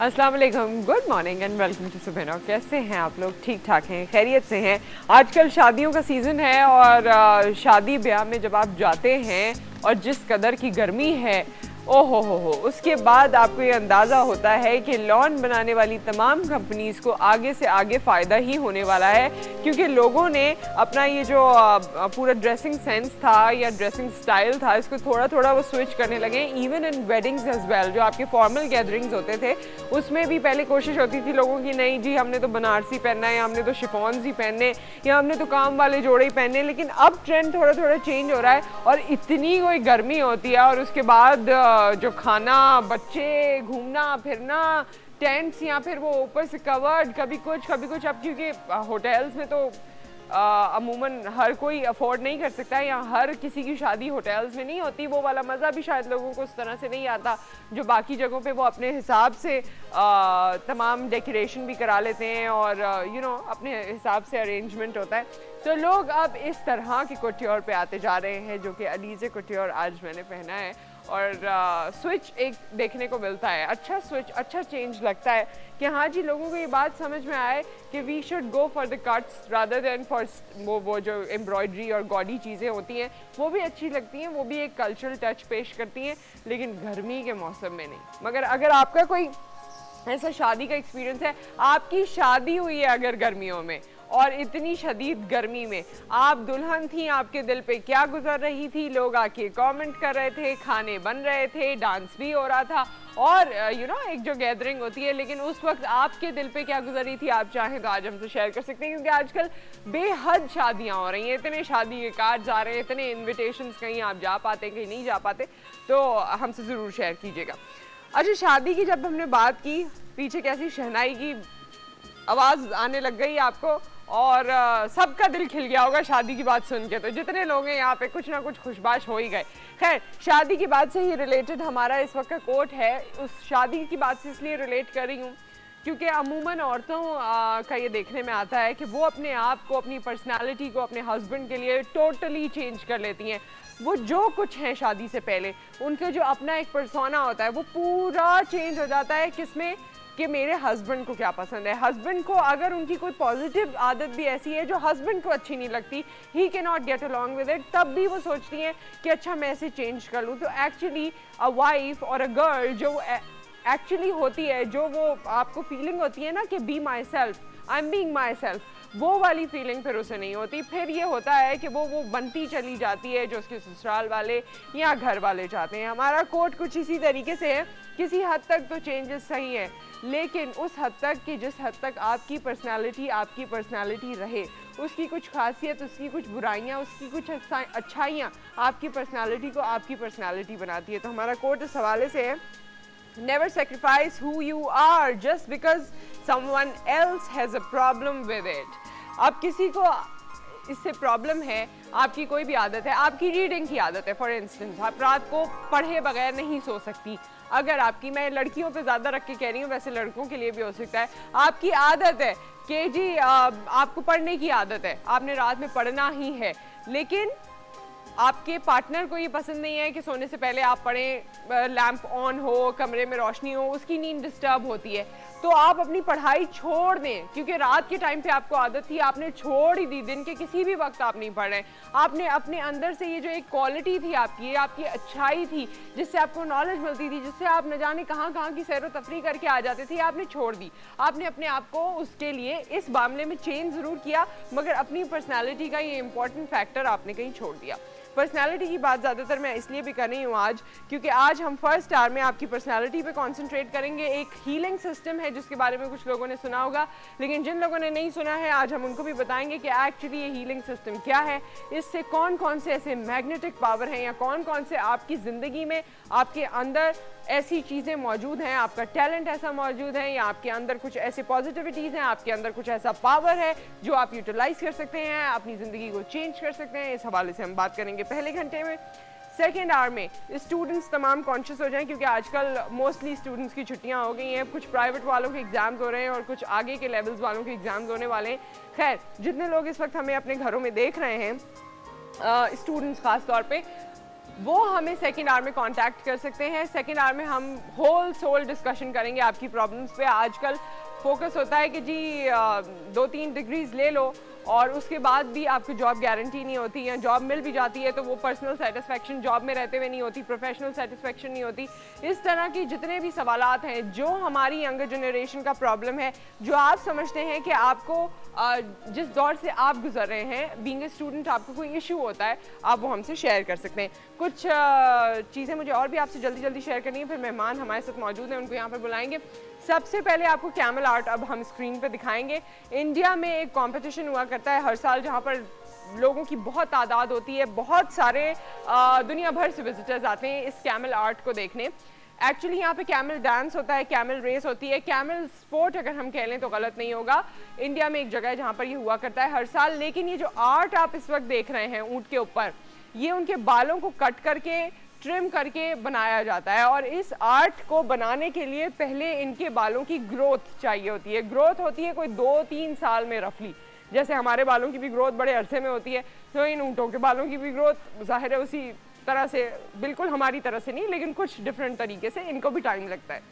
अस्सलाम वालेकुम, good morning and welcome to सुबह। कैसे हैं आप लोग? ठीक ठाक हैं, खैरियत से हैं? आजकल शादियों का सीज़न है और शादी ब्याह में जब आप जाते हैं और जिस कदर की गर्मी है, ओ हो, उसके बाद आपको ये अंदाज़ा होता है कि लॉन बनाने वाली तमाम कंपनीज़ को आगे से आगे फ़ायदा ही होने वाला है, क्योंकि लोगों ने अपना ये जो पूरा ड्रेसिंग सेंस था या ड्रेसिंग स्टाइल था, इसको थोड़ा थोड़ा वो स्विच करने लगे। Even in weddings as well, जो आपके फॉर्मल गैदरिंग्स होते थे उसमें भी पहले कोशिश होती थी लोगों की, नहीं जी हमने तो बनारसी पहनना है, या हमने तो शिफॉन्स ही पहनने, या हमने तो काम वाले जोड़े ही पहनने। लेकिन अब ट्रेंड थोड़ा थोड़ा चेंज हो रहा है और इतनी कोई गर्मी होती है और उसके बाद जो खाना, बच्चे, घूमना फिरना, टेंट्स या फिर वो ऊपर से कवर्ड, कभी कुछ अब क्योंकि होटल्स में तो अमूमन हर कोई अफोर्ड नहीं कर सकता है, या हर किसी की शादी होटल्स में नहीं होती, वो वाला मज़ा भी शायद लोगों को उस तरह से नहीं आता जो बाकी जगहों पे वो अपने हिसाब से तमाम डेकोरेशन भी करा लेते हैं और अपने हिसाब से अरेंजमेंट होता है। तो लोग अब इस तरह की कुट्योर पे आते जा रहे हैं, जो कि अलीज़े कुट्योर आज मैंने पहना है और स्विच एक देखने को मिलता है, अच्छा स्विच, अच्छा चेंज लगता है कि हाँ जी, लोगों को ये बात समझ में आए कि we should go for the cuts rather than for वो जो एम्ब्रॉयडरी और गॉडी चीज़ें होती हैं वो भी अच्छी लगती हैं, वो भी एक कल्चरल टच पेश करती हैं, लेकिन गर्मी के मौसम में नहीं। मगर अगर आपका कोई ऐसा शादी का एक्सपीरियंस है, आपकी शादी हुई है अगर गर्मियों में और इतनी शदीद गर्मी में, आप दुल्हन थी, आपके दिल पे क्या गुजर रही थी, लोग आके कमेंट कर रहे थे, खाने बन रहे थे, डांस भी हो रहा था और एक जो गैदरिंग होती है, लेकिन उस वक्त आपके दिल पे क्या गुजर रही थी, आप चाहें तो आज हमसे शेयर कर सकते हैं, क्योंकि आजकल बेहद शादियां हो रही हैं, इतने शादी के कार्ड्स आ रहे हैं, इतने इन्विटेशंस, कहीं आप जा पाते कहीं नहीं जा पाते, तो हमसे ज़रूर शेयर कीजिएगा। अच्छा, शादी की जब हमने बात की, पीछे कैसी शहनाई की आवाज़ आने लग गई आपको और सबका दिल खिल गया होगा शादी की बात सुन के, तो जितने लोग हैं यहाँ पे कुछ ना कुछ खुशबाश हो ही गए। खैर, शादी की बात से ही रिलेटेड हमारा इस वक्त का कोट है, उस शादी की बात से इसलिए रिलेट कर रही हूँ क्योंकि अमूमन औरतों का ये देखने में आता है कि वो अपने आप को, अपनी पर्सनालिटी को अपने हस्बैंड के लिए टोटली चेंज कर लेती हैं। वो जो कुछ है शादी से पहले, उनका जो अपना एक पर्सोना होता है वो पूरा चेंज हो जाता है, किसमें कि मेरे हस्बैंड को क्या पसंद है। हस्बैंड को अगर उनकी कोई पॉजिटिव आदत भी ऐसी है जो हस्बैंड को अच्छी नहीं लगती, he can not get along with it, तब भी वो सोचती हैं कि अच्छा मैं इसे चेंज कर लूँ। तो एक्चुअली अ वाइफ और अ गर्ल जो एक्चुअली होती है, जो वो आपको फीलिंग होती है ना कि be my self, I am being my self, वो वाली फीलिंग फिर उसे नहीं होती। फिर ये होता है कि वो बनती चली जाती है जो उसके ससुराल वाले या घर वाले चाहते हैं। हमारा कोट कुछ इसी तरीके से है, किसी हद तक तो चेंजेस सही है, लेकिन उस हद तक कि जिस हद तक आपकी पर्सनालिटी रहे, उसकी कुछ खासियत, उसकी कुछ बुराइयाँ, उसकी कुछ अच्छाइयाँ आपकी पर्सनालिटी को आपकी पर्सनालिटी बनाती है। तो हमारा कोट इस हवाले से है, never sacrifice who you are just because someone else has a problem with it। अब किसी को इससे प्रॉब्लम है, आपकी कोई भी आदत है, आपकी रीडिंग की आदत है, फॉर इंस्टेंस आप रात को पढ़े बगैर नहीं सो सकती, अगर आपकी, मैं लड़कियों पे ज़्यादा रख के कह रही हूँ, वैसे लड़कों के लिए भी हो सकता है, आपकी आदत है कि जी आपको पढ़ने की आदत है, आपने रात में पढ़ना ही है, लेकिन आपके पार्टनर को ये पसंद नहीं है कि सोने से पहले आप पढ़ें, लैंप ऑन हो, कमरे में रोशनी हो, उसकी नींद डिस्टर्ब होती है, तो आप अपनी पढ़ाई छोड़ दें, क्योंकि रात के टाइम पे आपको आदत थी, आपने छोड़ ही दी, दिन के किसी भी वक्त आप नहीं पढ़ रहे, आपने अपने अंदर से ये जो एक क्वालिटी थी आपकी, आपकी अच्छाई थी, जिससे आपको नॉलेज मिलती थी, जिससे आप न जाने कहाँ कहाँ की सैर व तफरी करके आ जाते थे, आपने छोड़ दी। आपने अपने आप को उसके लिए इस मामले में चेंज ज़रूर किया, मगर अपनी पर्सनैलिटी का ये इंपॉर्टेंट फैक्टर आपने कहीं छोड़ दिया। पर्सनालिटी की बात ज़्यादातर मैं इसलिए भी कर रही हूँ आज, क्योंकि आज हम फर्स्ट आवर में आपकी पर्सनालिटी पे कंसंट्रेट करेंगे। एक हीलिंग सिस्टम है जिसके बारे में कुछ लोगों ने सुना होगा, लेकिन जिन लोगों ने नहीं सुना है आज हम उनको भी बताएंगे कि एक्चुअली ये हीलिंग सिस्टम क्या है, इससे कौन कौन से ऐसे मैग्नेटिक पावर हैं या कौन कौन से आपकी ज़िंदगी में, आपके अंदर ऐसी चीज़ें मौजूद हैं, आपका टैलेंट ऐसा मौजूद है, या आपके अंदर कुछ ऐसे पॉजिटिविटीज़ हैं, आपके अंदर कुछ ऐसा पावर है जो आप यूटिलाइज कर सकते हैं, अपनी ज़िंदगी को चेंज कर सकते हैं। इस हवाले से हम बात करेंगे पहले घंटे में। सेकेंड आवर में स्टूडेंट्स तमाम कॉन्शियस हो जाएं, क्योंकि आजकल मोस्टली स्टूडेंट्स की छुट्टियां हो गई हैं, कुछ प्राइवेट वालों के एग्जाम्स हो रहे हैं और कुछ आगे के लेवल्स वालों के एग्जाम्स होने वाले हैं। खैर, जितने लोग इस वक्त हमें अपने घरों में देख रहे हैं, स्टूडेंट्स खास तौर पे, वो हमें सेकेंड आवर में कांटेक्ट कर सकते हैं। सेकेंड आवर में हम होल सोल डिस्कशन करेंगे आपकी प्रॉब्लम्स पे। आजकल फोकस होता है कि जी 2-3 डिग्रीज ले लो और उसके बाद भी आपको जॉब गारंटी नहीं होती, या जॉब मिल भी जाती है तो वो पर्सनल सेटिस्फेक्शन जॉब में रहते हुए नहीं होती, प्रोफेशनल सेटिस्फेक्शन नहीं होती। इस तरह की जितने भी सवालात हैं जो हमारी यंगर जनरेशन का प्रॉब्लम है, जो आप समझते हैं कि आपको जिस दौर से आप गुजर रहे हैं बीइंग ए स्टूडेंट, आपको कोई इशू होता है, आप वो हमसे शेयर कर सकते हैं। कुछ चीज़ें मुझे और भी आपसे जल्दी जल्दी शेयर करनी है, फिर मेहमान हमारे साथ मौजूद हैं, उनको यहाँ पर बुलाएंगे। सबसे पहले आपको कैमल आर्ट अब हम स्क्रीन पे दिखाएंगे। इंडिया में एक कंपटीशन हुआ करता है हर साल, जहाँ पर लोगों की बहुत तादाद होती है, बहुत सारे दुनिया भर से विजिटर्स आते हैं इस कैमल आर्ट को देखने। एक्चुअली यहाँ पे कैमल डांस होता है, कैमल रेस होती है, कैमल स्पोर्ट अगर हम कह लें तो गलत नहीं होगा। इंडिया में एक जगह है जहाँ पर ये हुआ करता है हर साल। लेकिन ये जो आर्ट आप इस वक्त देख रहे हैं ऊँट के ऊपर, ये उनके बालों को कट करके ट्रिम करके बनाया जाता है। और इस आर्ट को बनाने के लिए पहले इनके बालों की ग्रोथ चाहिए होती है। ग्रोथ होती है कोई 2-3 साल में रफली, जैसे हमारे बालों की भी ग्रोथ बड़े अरसे में होती है, तो इन ऊँटों के बालों की भी ग्रोथ ज़ाहिर है उसी तरह से, बिल्कुल हमारी तरह से नहीं, लेकिन कुछ डिफरेंट तरीके से इनको भी टाइम लगता है।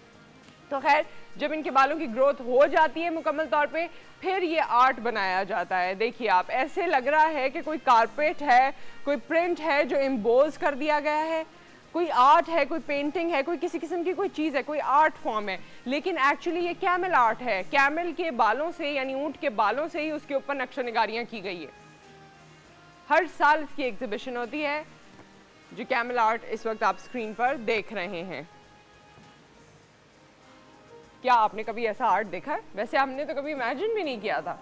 तो खैर, जब इनके बालों की ग्रोथ हो जाती है मुकम्मल तौर पे, फिर ये आर्ट बनाया जाता है। देखिए आप, ऐसे लग रहा है कि कोई कारपेट है, कोई प्रिंट है जो एम्बोज कर दिया गया है, कोई आर्ट है, कोई पेंटिंग है, कोई किसी किस्म की कोई चीज़ है, कोई आर्ट फॉर्म है। लेकिन एक्चुअली ये कैमल आर्ट है। कैमल के बालों से, यानी ऊँट के बालों से ही उसके ऊपर नक्शा निगारियाँ की गई है। हर साल इसकी एग्जिबिशन होती है, जो कैमल आर्ट इस वक्त आप स्क्रीन पर देख रहे हैं। क्या आपने कभी ऐसा आर्ट देखा है? वैसे हमने तो कभी इमेजिन भी नहीं किया था।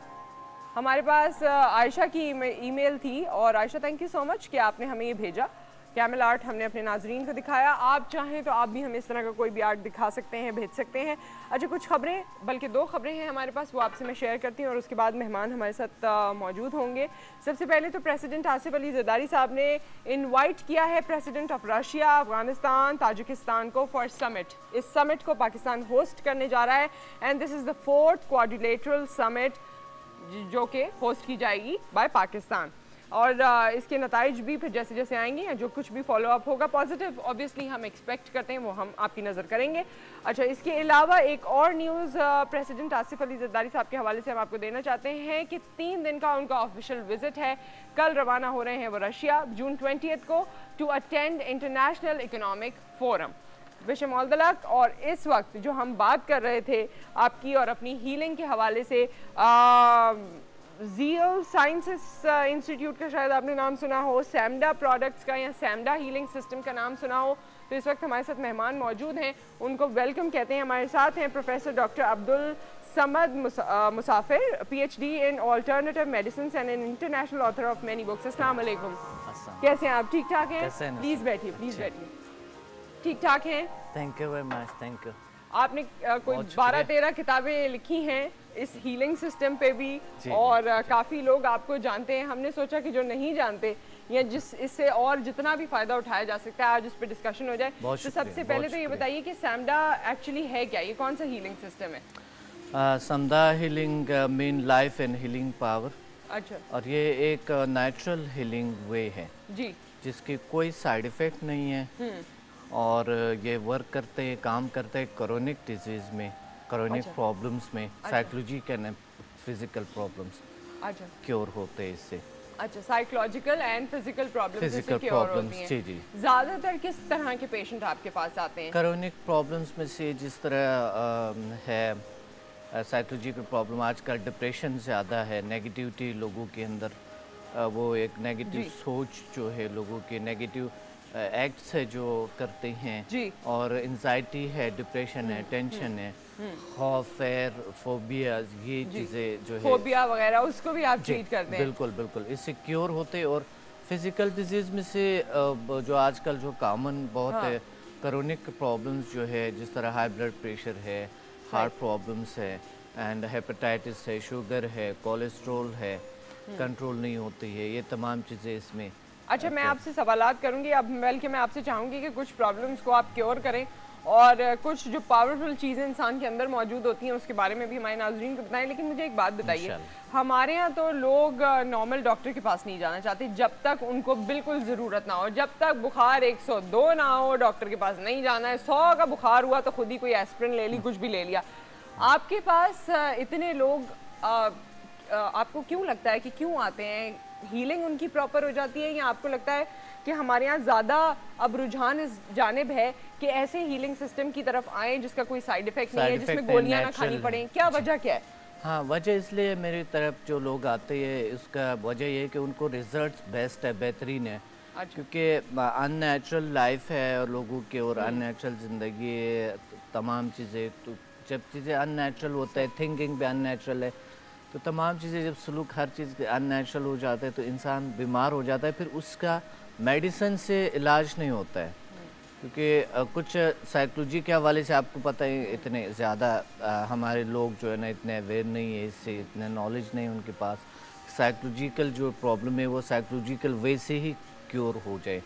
हमारे पास आयशा की ईमेल थी, और Ayesha thank you so much कि आपने हमें ये भेजा। कैमल आर्ट हमने अपने नाजरीन को दिखाया। आप चाहें तो आप भी हमें इस तरह का कोई भी आर्ट दिखा सकते हैं, भेज सकते हैं। अच्छा, कुछ खबरें, बल्कि 2 खबरें हैं हमारे पास, वो आपसे मैं शेयर करती हूँ और उसके बाद मेहमान हमारे साथ मौजूद होंगे। सबसे पहले तो प्रेसिडेंट आसिफ अली ज़रदारी साहब ने इनवाइट किया है president of Russia, Afghanistan, Tajikistan को फॉर समिट। इस समिट को पाकिस्तान होस्ट करने जा रहा है, and this is the 4th quadrilateral summit जो कि होस्ट की जाएगी बाय पाकिस्तान। और इसके नताइज भी फिर जैसे जैसे आएंगे, जो कुछ भी फॉलो अप होगा पॉजिटिव ऑब्वियसली हम एक्सपेक्ट करते हैं, वो हम आपकी नज़र करेंगे। अच्छा, इसके अलावा एक और न्यूज़ प्रेसिडेंट आसिफ अली ज़रदारी साहब के हवाले से हम आपको देना चाहते हैं कि 3 दिन का उनका ऑफिशियल विजिट है। कल रवाना हो रहे हैं वो रशिया, जून 20 को, to attend international economic forum. Wish all the luck. और इस वक्त जो हम बात कर रहे थे आपकी और अपनी हीलिंग के हवाले से, ज़ील साइंसेस इंस्टीट्यूट का शायद आपने नाम सुना हो, सैमडा प्रोडक्ट्स का या सैमडा हीलिंग सिस्टम का नाम सुना हो, तो इस वक्त हमारे साथ मेहमान मौजूद हैं, उनको वेलकम कहते हैं। हमारे साथ हैं professor doctor Abdul Samad Musafir, PhD in alternative medicine and an international author of many books. अस्सलाम वालेकुम, कैसे हैं आप? ठीक ठाक हैं? प्लीज़ बैठिए, प्लीज़ बैठिए। ठीक ठाक हैं? Thank you very much, thank you. आपने कोई 12-13 किताबें लिखी हैं इस हीलिंग सिस्टम पे भी, और काफ़ी लोग आपको जानते हैं। हमने सोचा कि जो नहीं जानते या जिस इससे और जितना भी फ़ायदा उठाया जा सकता है, आज उस पर डिस्कशन हो जाए। तो सबसे पहले तो ये बताइए कि सैमडा एक्चुअली है क्या? ये कौन सा हीलिंग सिस्टम है? सैमडा healing mean life and healing power. अच्छा। और ये एक नेचुरल हीलिंग वे है जी, जिसकी कोई साइड इफ़ेक्ट नहीं है, और ये वर्क करते हैं, काम करते हैं क्रोनिक डिजीज़ में, क्रोनिक प्रॉब्लम्स में, psychological and physical problems cure होते हैं इससे। अच्छा, साइकोलॉजिकल एंड फिजिकल प्रॉब्लम्स। जी जी। ज़्यादातर किस तरह के पेशेंट आपके पास आते हैं? क्रोनिक प्रॉब्लम्स में से जिस तरह है साइकोलॉजिकल प्रॉब्लम, आजकल डिप्रेशन ज़्यादा है, नेगेटिविटी लोगों के अंदर, वो एक नेगेटिव सोच जो है लोगों के, नेगेटिव एक्ट्स है जो करते हैं, और एंजाइटी है, डिप्रेशन है, टेंशन है, खौफ है, फोबियाज, ये चीज़ें जो है, फोबिया वगैरह, उसको भी आप ट्रीट करते हैं? बिल्कुल बिल्कुल, इससे क्योर होते हैं। और फिजिकल डिजीज़ में से जो आजकल जो कॉमन बहुत है, क्रोनिक प्रॉब्लम्स जो है, जिस तरह हाई ब्लड प्रेशर है, हार्ट प्रॉब्लम्स है, एंड हेपेटाइटिस है, शुगर है, कोलेस्ट्रॉल है, कंट्रोल नहीं होती है, ये तमाम चीज़ें इसमें। अच्छा, मैं आपसे सवालात करूंगी अब, बल्कि मैं आपसे चाहूंगी कि कुछ प्रॉब्लम्स को आप क्योर करें और कुछ जो पावरफुल चीज़ें इंसान के अंदर मौजूद होती हैं उसके बारे में भी हमारे नाज़रीन को बताएं। लेकिन मुझे एक बात बताइए, हमारे यहाँ तो लोग नॉर्मल डॉक्टर के पास नहीं जाना चाहते जब तक उनको बिल्कुल ज़रूरत ना हो। जब तक बुखार 102 ना हो डॉक्टर के पास नहीं जाना है। 100 का बुखार हुआ तो खुद ही कोई एस्पिरिन ले ली, कुछ भी ले लिया। आपके पास इतने लोग आपको क्यों लगता है कि क्यों आते हैं? हीलिंग उनकी प्रॉपर हो जाती है या आपको लगता है कि हमारे यहाँ ज़्यादा अब रुझान इस जानिब है कि ऐसे हीलिंग सिस्टम की तरफ आए जिसका कोई साइड इफेक्ट नहीं है, जिसमें गोलियां ना खानी पड़े? क्या वजह क्या है? हाँ, वजह इसलिए मेरी तरफ जो लोग आते हैं उसका वजह ये है कि उनको रिजल्ट्स बेस्ट है, बेहतरीन है। क्योंकि अननेचुरल लाइफ है और लोगों के, और अननेचुरल ज़िंदगी है, तमाम चीज़ें। तो जब चीज़ें अननेचुरल होता है, थिंकिंग भी अननेचुरल है, तो तमाम चीज़ें जब सलूक हर चीज़ अननेचुरल हो जाता है तो इंसान बीमार हो जाता है। फिर उसका मेडिसिन से इलाज नहीं होता है, क्योंकि कुछ साइकोलॉजी के हवाले से आपको पता है इतने ज़्यादा हमारे लोग जो है ना इतने अवेयर नहीं है, इससे इतने नॉलेज नहीं उनके पास। साइकोलॉजिकल जो प्रॉब्लम है वो साइकोलॉजिकल वे से ही क्योर हो जाए।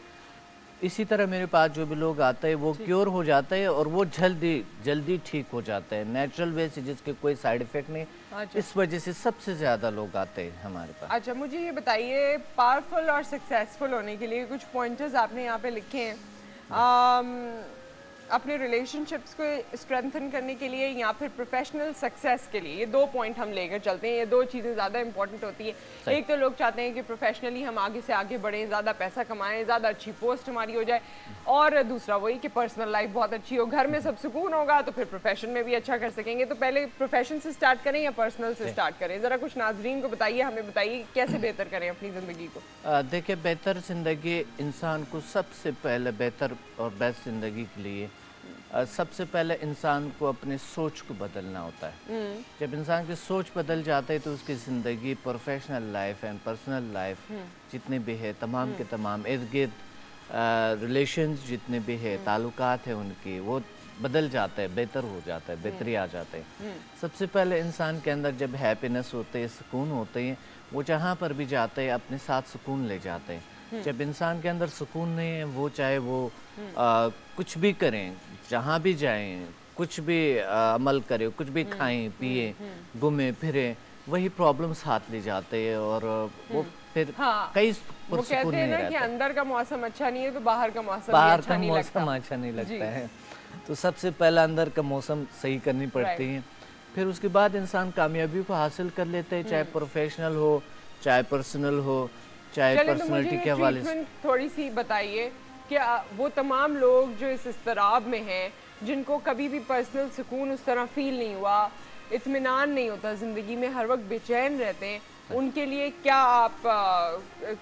इसी तरह मेरे पास जो भी लोग आते हैं वो क्योर हो जाता है और वो जल्दी ठीक हो जाता है नेचुरल वे से, जिसके कोई साइड इफेक्ट नहीं। इस वजह से सबसे ज़्यादा लोग आते हैं हमारे पास। अच्छा, मुझे ये बताइए, पावरफुल और सक्सेसफुल होने के लिए कुछ पॉइंटर्स आपने यहाँ पे लिखे हैं। अपने रिलेशनशिप्स को स्ट्रेंथन करने के लिए या फिर प्रोफेशनल सक्सेस के लिए, ये 2 पॉइंट हम लेकर चलते हैं। ये 2 चीज़ें ज़्यादा इंपॉर्टेंट होती है। एक तो लोग चाहते हैं कि प्रोफेशनली हम आगे से आगे बढ़ें, ज़्यादा पैसा कमाएं, ज़्यादा अच्छी पोस्ट हमारी हो जाए, और दूसरा वही कि पर्सनल लाइफ बहुत अच्छी हो, घर में सब सुकून होगा तो फिर प्रोफेशन में भी अच्छा कर सकेंगे। तो पहले प्रोफेशन से स्टार्ट करें या पर्सनल से स्टार्ट करें? ज़रा कुछ नाजरीन को बताइए, हमें बताइए कैसे बेहतर करें अपनी ज़िंदगी को। देखिए, बेहतर ज़िंदगी इंसान को सबसे पहले बेहतर और बेस्ट ज़िंदगी के लिए सबसे पहले इंसान को अपने सोच को बदलना होता है। जब इंसान की सोच बदल जाती है तो उसकी ज़िंदगी, professional life and personal life जितने भी है, तमाम के तमाम इर्द गिर्द रिलेशंस जितने भी है, ताल्लुकात है उनकी, वो बदल जाता है, बेहतर हो जाता है, बेहतरी आ जाते हैं। सबसे पहले इंसान के अंदर जब हैप्पीनेस होते है, सुकून होते हैं, वो जहाँ पर भी जाते हैं अपने साथ सुकून ले जाते हैं। जब इंसान के अंदर सुकून नहीं है, वो चाहे वो कुछ भी करें, जहाँ भी जाएं, कुछ भी अमल करें, कुछ भी खाएं पिए, घूमें फिरें, वही प्रॉब्लम्स हाथ ले जाते हैं और वो फिर कई वो कहते हैं ना कि अंदर का मौसम अच्छा नहीं है तो बाहर का मौसम अच्छा नहीं लगता है। तो सबसे पहला अंदर का मौसम सही करनी पड़ती है, फिर उसके बाद इंसान कामयाबी को हासिल कर लेते हैं, चाहे प्रोफेशनल हो, चाहे पर्सनल हो, चाहे पर्सनालिटी के हवाले से। थोड़ी सी बताइए कि वो तमाम लोग जो इस इस्तराब में हैं, जिनको कभी भी पर्सनल सुकून उस तरह फील नहीं हुआ, इत्मीनान नहीं होता ज़िंदगी में, हर वक्त बेचैन रहते हैं, उनके लिए क्या आप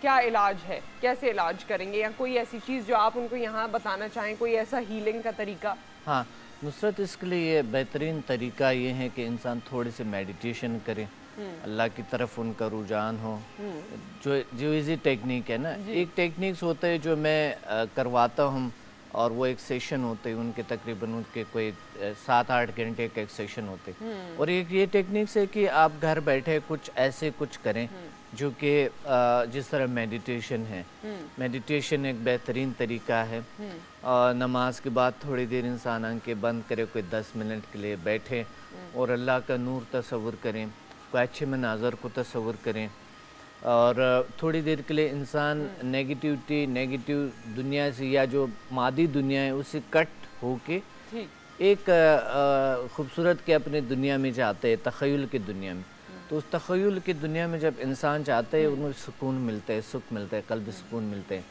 क्या इलाज है, कैसे इलाज करेंगे, या कोई ऐसी चीज़ जो आप उनको यहाँ बताना चाहें, कोई ऐसा हीलिंग का तरीका? हाँ नुसरत, इसके लिए बेहतरीन तरीका ये है कि इंसान थोड़ी सी मेडिटेशन करे, अल्लाह की तरफ उनका रुझान हो। जो इजी टेक्निक है ना, एक टेक्निक्स होते हैं जो मैं करवाता हूँ, और वो एक सेशन होते हैं उनके, तकरीबन उनके कोई 7-8 घंटे का एक सेशन होते हैं। और एक ये टेक्निक्स है कि आप घर बैठे कुछ ऐसे कुछ करें जो कि जिस तरह मेडिटेशन है। मेडिटेशन एक बेहतरीन तरीका है। नमाज के बाद थोड़ी देर इंसान आंखें बंद करे, कोई 10 मिनट के लिए बैठे और अल्लाह का नूर तस्वुर करें, कोई अच्छे मनाजर को तस्वुर करें, और थोड़ी देर के लिए इंसान नेगेटिव दुनिया से या जो मादी दुनिया है उससे कट होके एक खूबसूरत के अपने दुनिया में जाते हैं, तख़य्युल की दुनिया में। तो उस तख़य्युल की दुनिया में जब इंसान जाते हैं उन्हें सुकून मिलता है, सुख मिलता है, कल्बी सुकून मिलते हैं।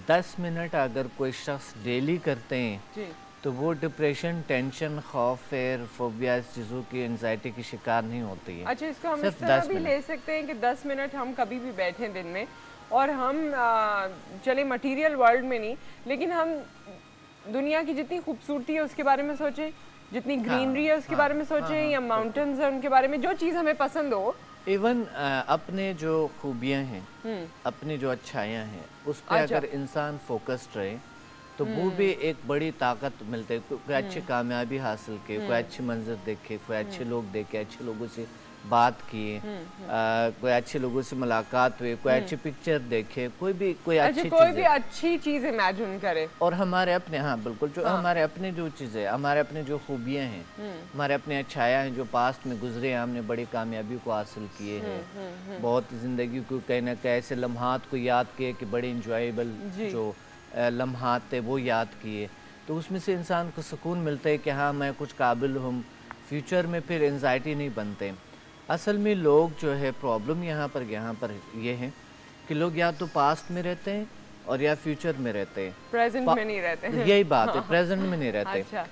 10 मिनट अगर कोई शख्स डेली करते हैं तो वो डिप्रेशन, टेंशन, खौफ, फेयर, फोबिया, इस चीज़ों की, एंजाइटी की शिकार नहीं होती है। अच्छा, इसको हम इस तरह भी ले सकते हैं कि 10 मिनट हम कभी भी बैठें दिन में और हम चले मटेरियल वर्ल्ड में नहीं, लेकिन हम दुनिया की जितनी खूबसूरती है उसके बारे में सोचें, जितनी ग्रीनरी है उसके बारे में सोचें, या माउंटेन्स है उनके बारे में, जो चीज़ हमें पसंद हो। इवन अपने जो खूबियाँ हैं, अपनी जो अच्छाइयाँ हैं, उस पर अगर इंसान फोकस्ड रहे तो वो भी एक बड़ी ताकत मिलती है। कोई अच्छी कामयाबी हासिल के, कोई अच्छी मंजिल देखे, कोई अच्छे लोग देखे, अच्छे लोगों से बात किए, कोई अच्छे लोगों से मुलाकात हुई, कोई अच्छी पिक्चर देखे, कोई भी अच्छी चीज इमेजिन करे, और हमारे अपने, हाँ बिल्कुल, जो हमारे अपने जो चीज़ें, हमारे अपने जो खूबियाँ हैं, हमारे अपने अच्छाइयाँ हैं जो पास्ट में गुजरे हैं, हमने बड़ी कामयाबी को हासिल किए हैं, बहुत ज़िंदगी को कहीं ना कहीं ऐसे लम्हात को याद किए कि बड़े इंजॉयबल जो लम्हात थे वो याद किए, तो उसमें से इंसान को सुकून मिलता है कि हाँ मैं कुछ काबिल हूँ, फ्यूचर में फिर एंजाइटी नहीं बनते। असल में लोग जो है प्रॉब्लम यहाँ पर ये है कि लोग या तो पास्ट में रहते हैं और या फ्यूचर में रहते हैं, प्रेजेंट में नहीं रहते हैं। यही बात है, प्रेजेंट में नहीं रहते। अच्छा।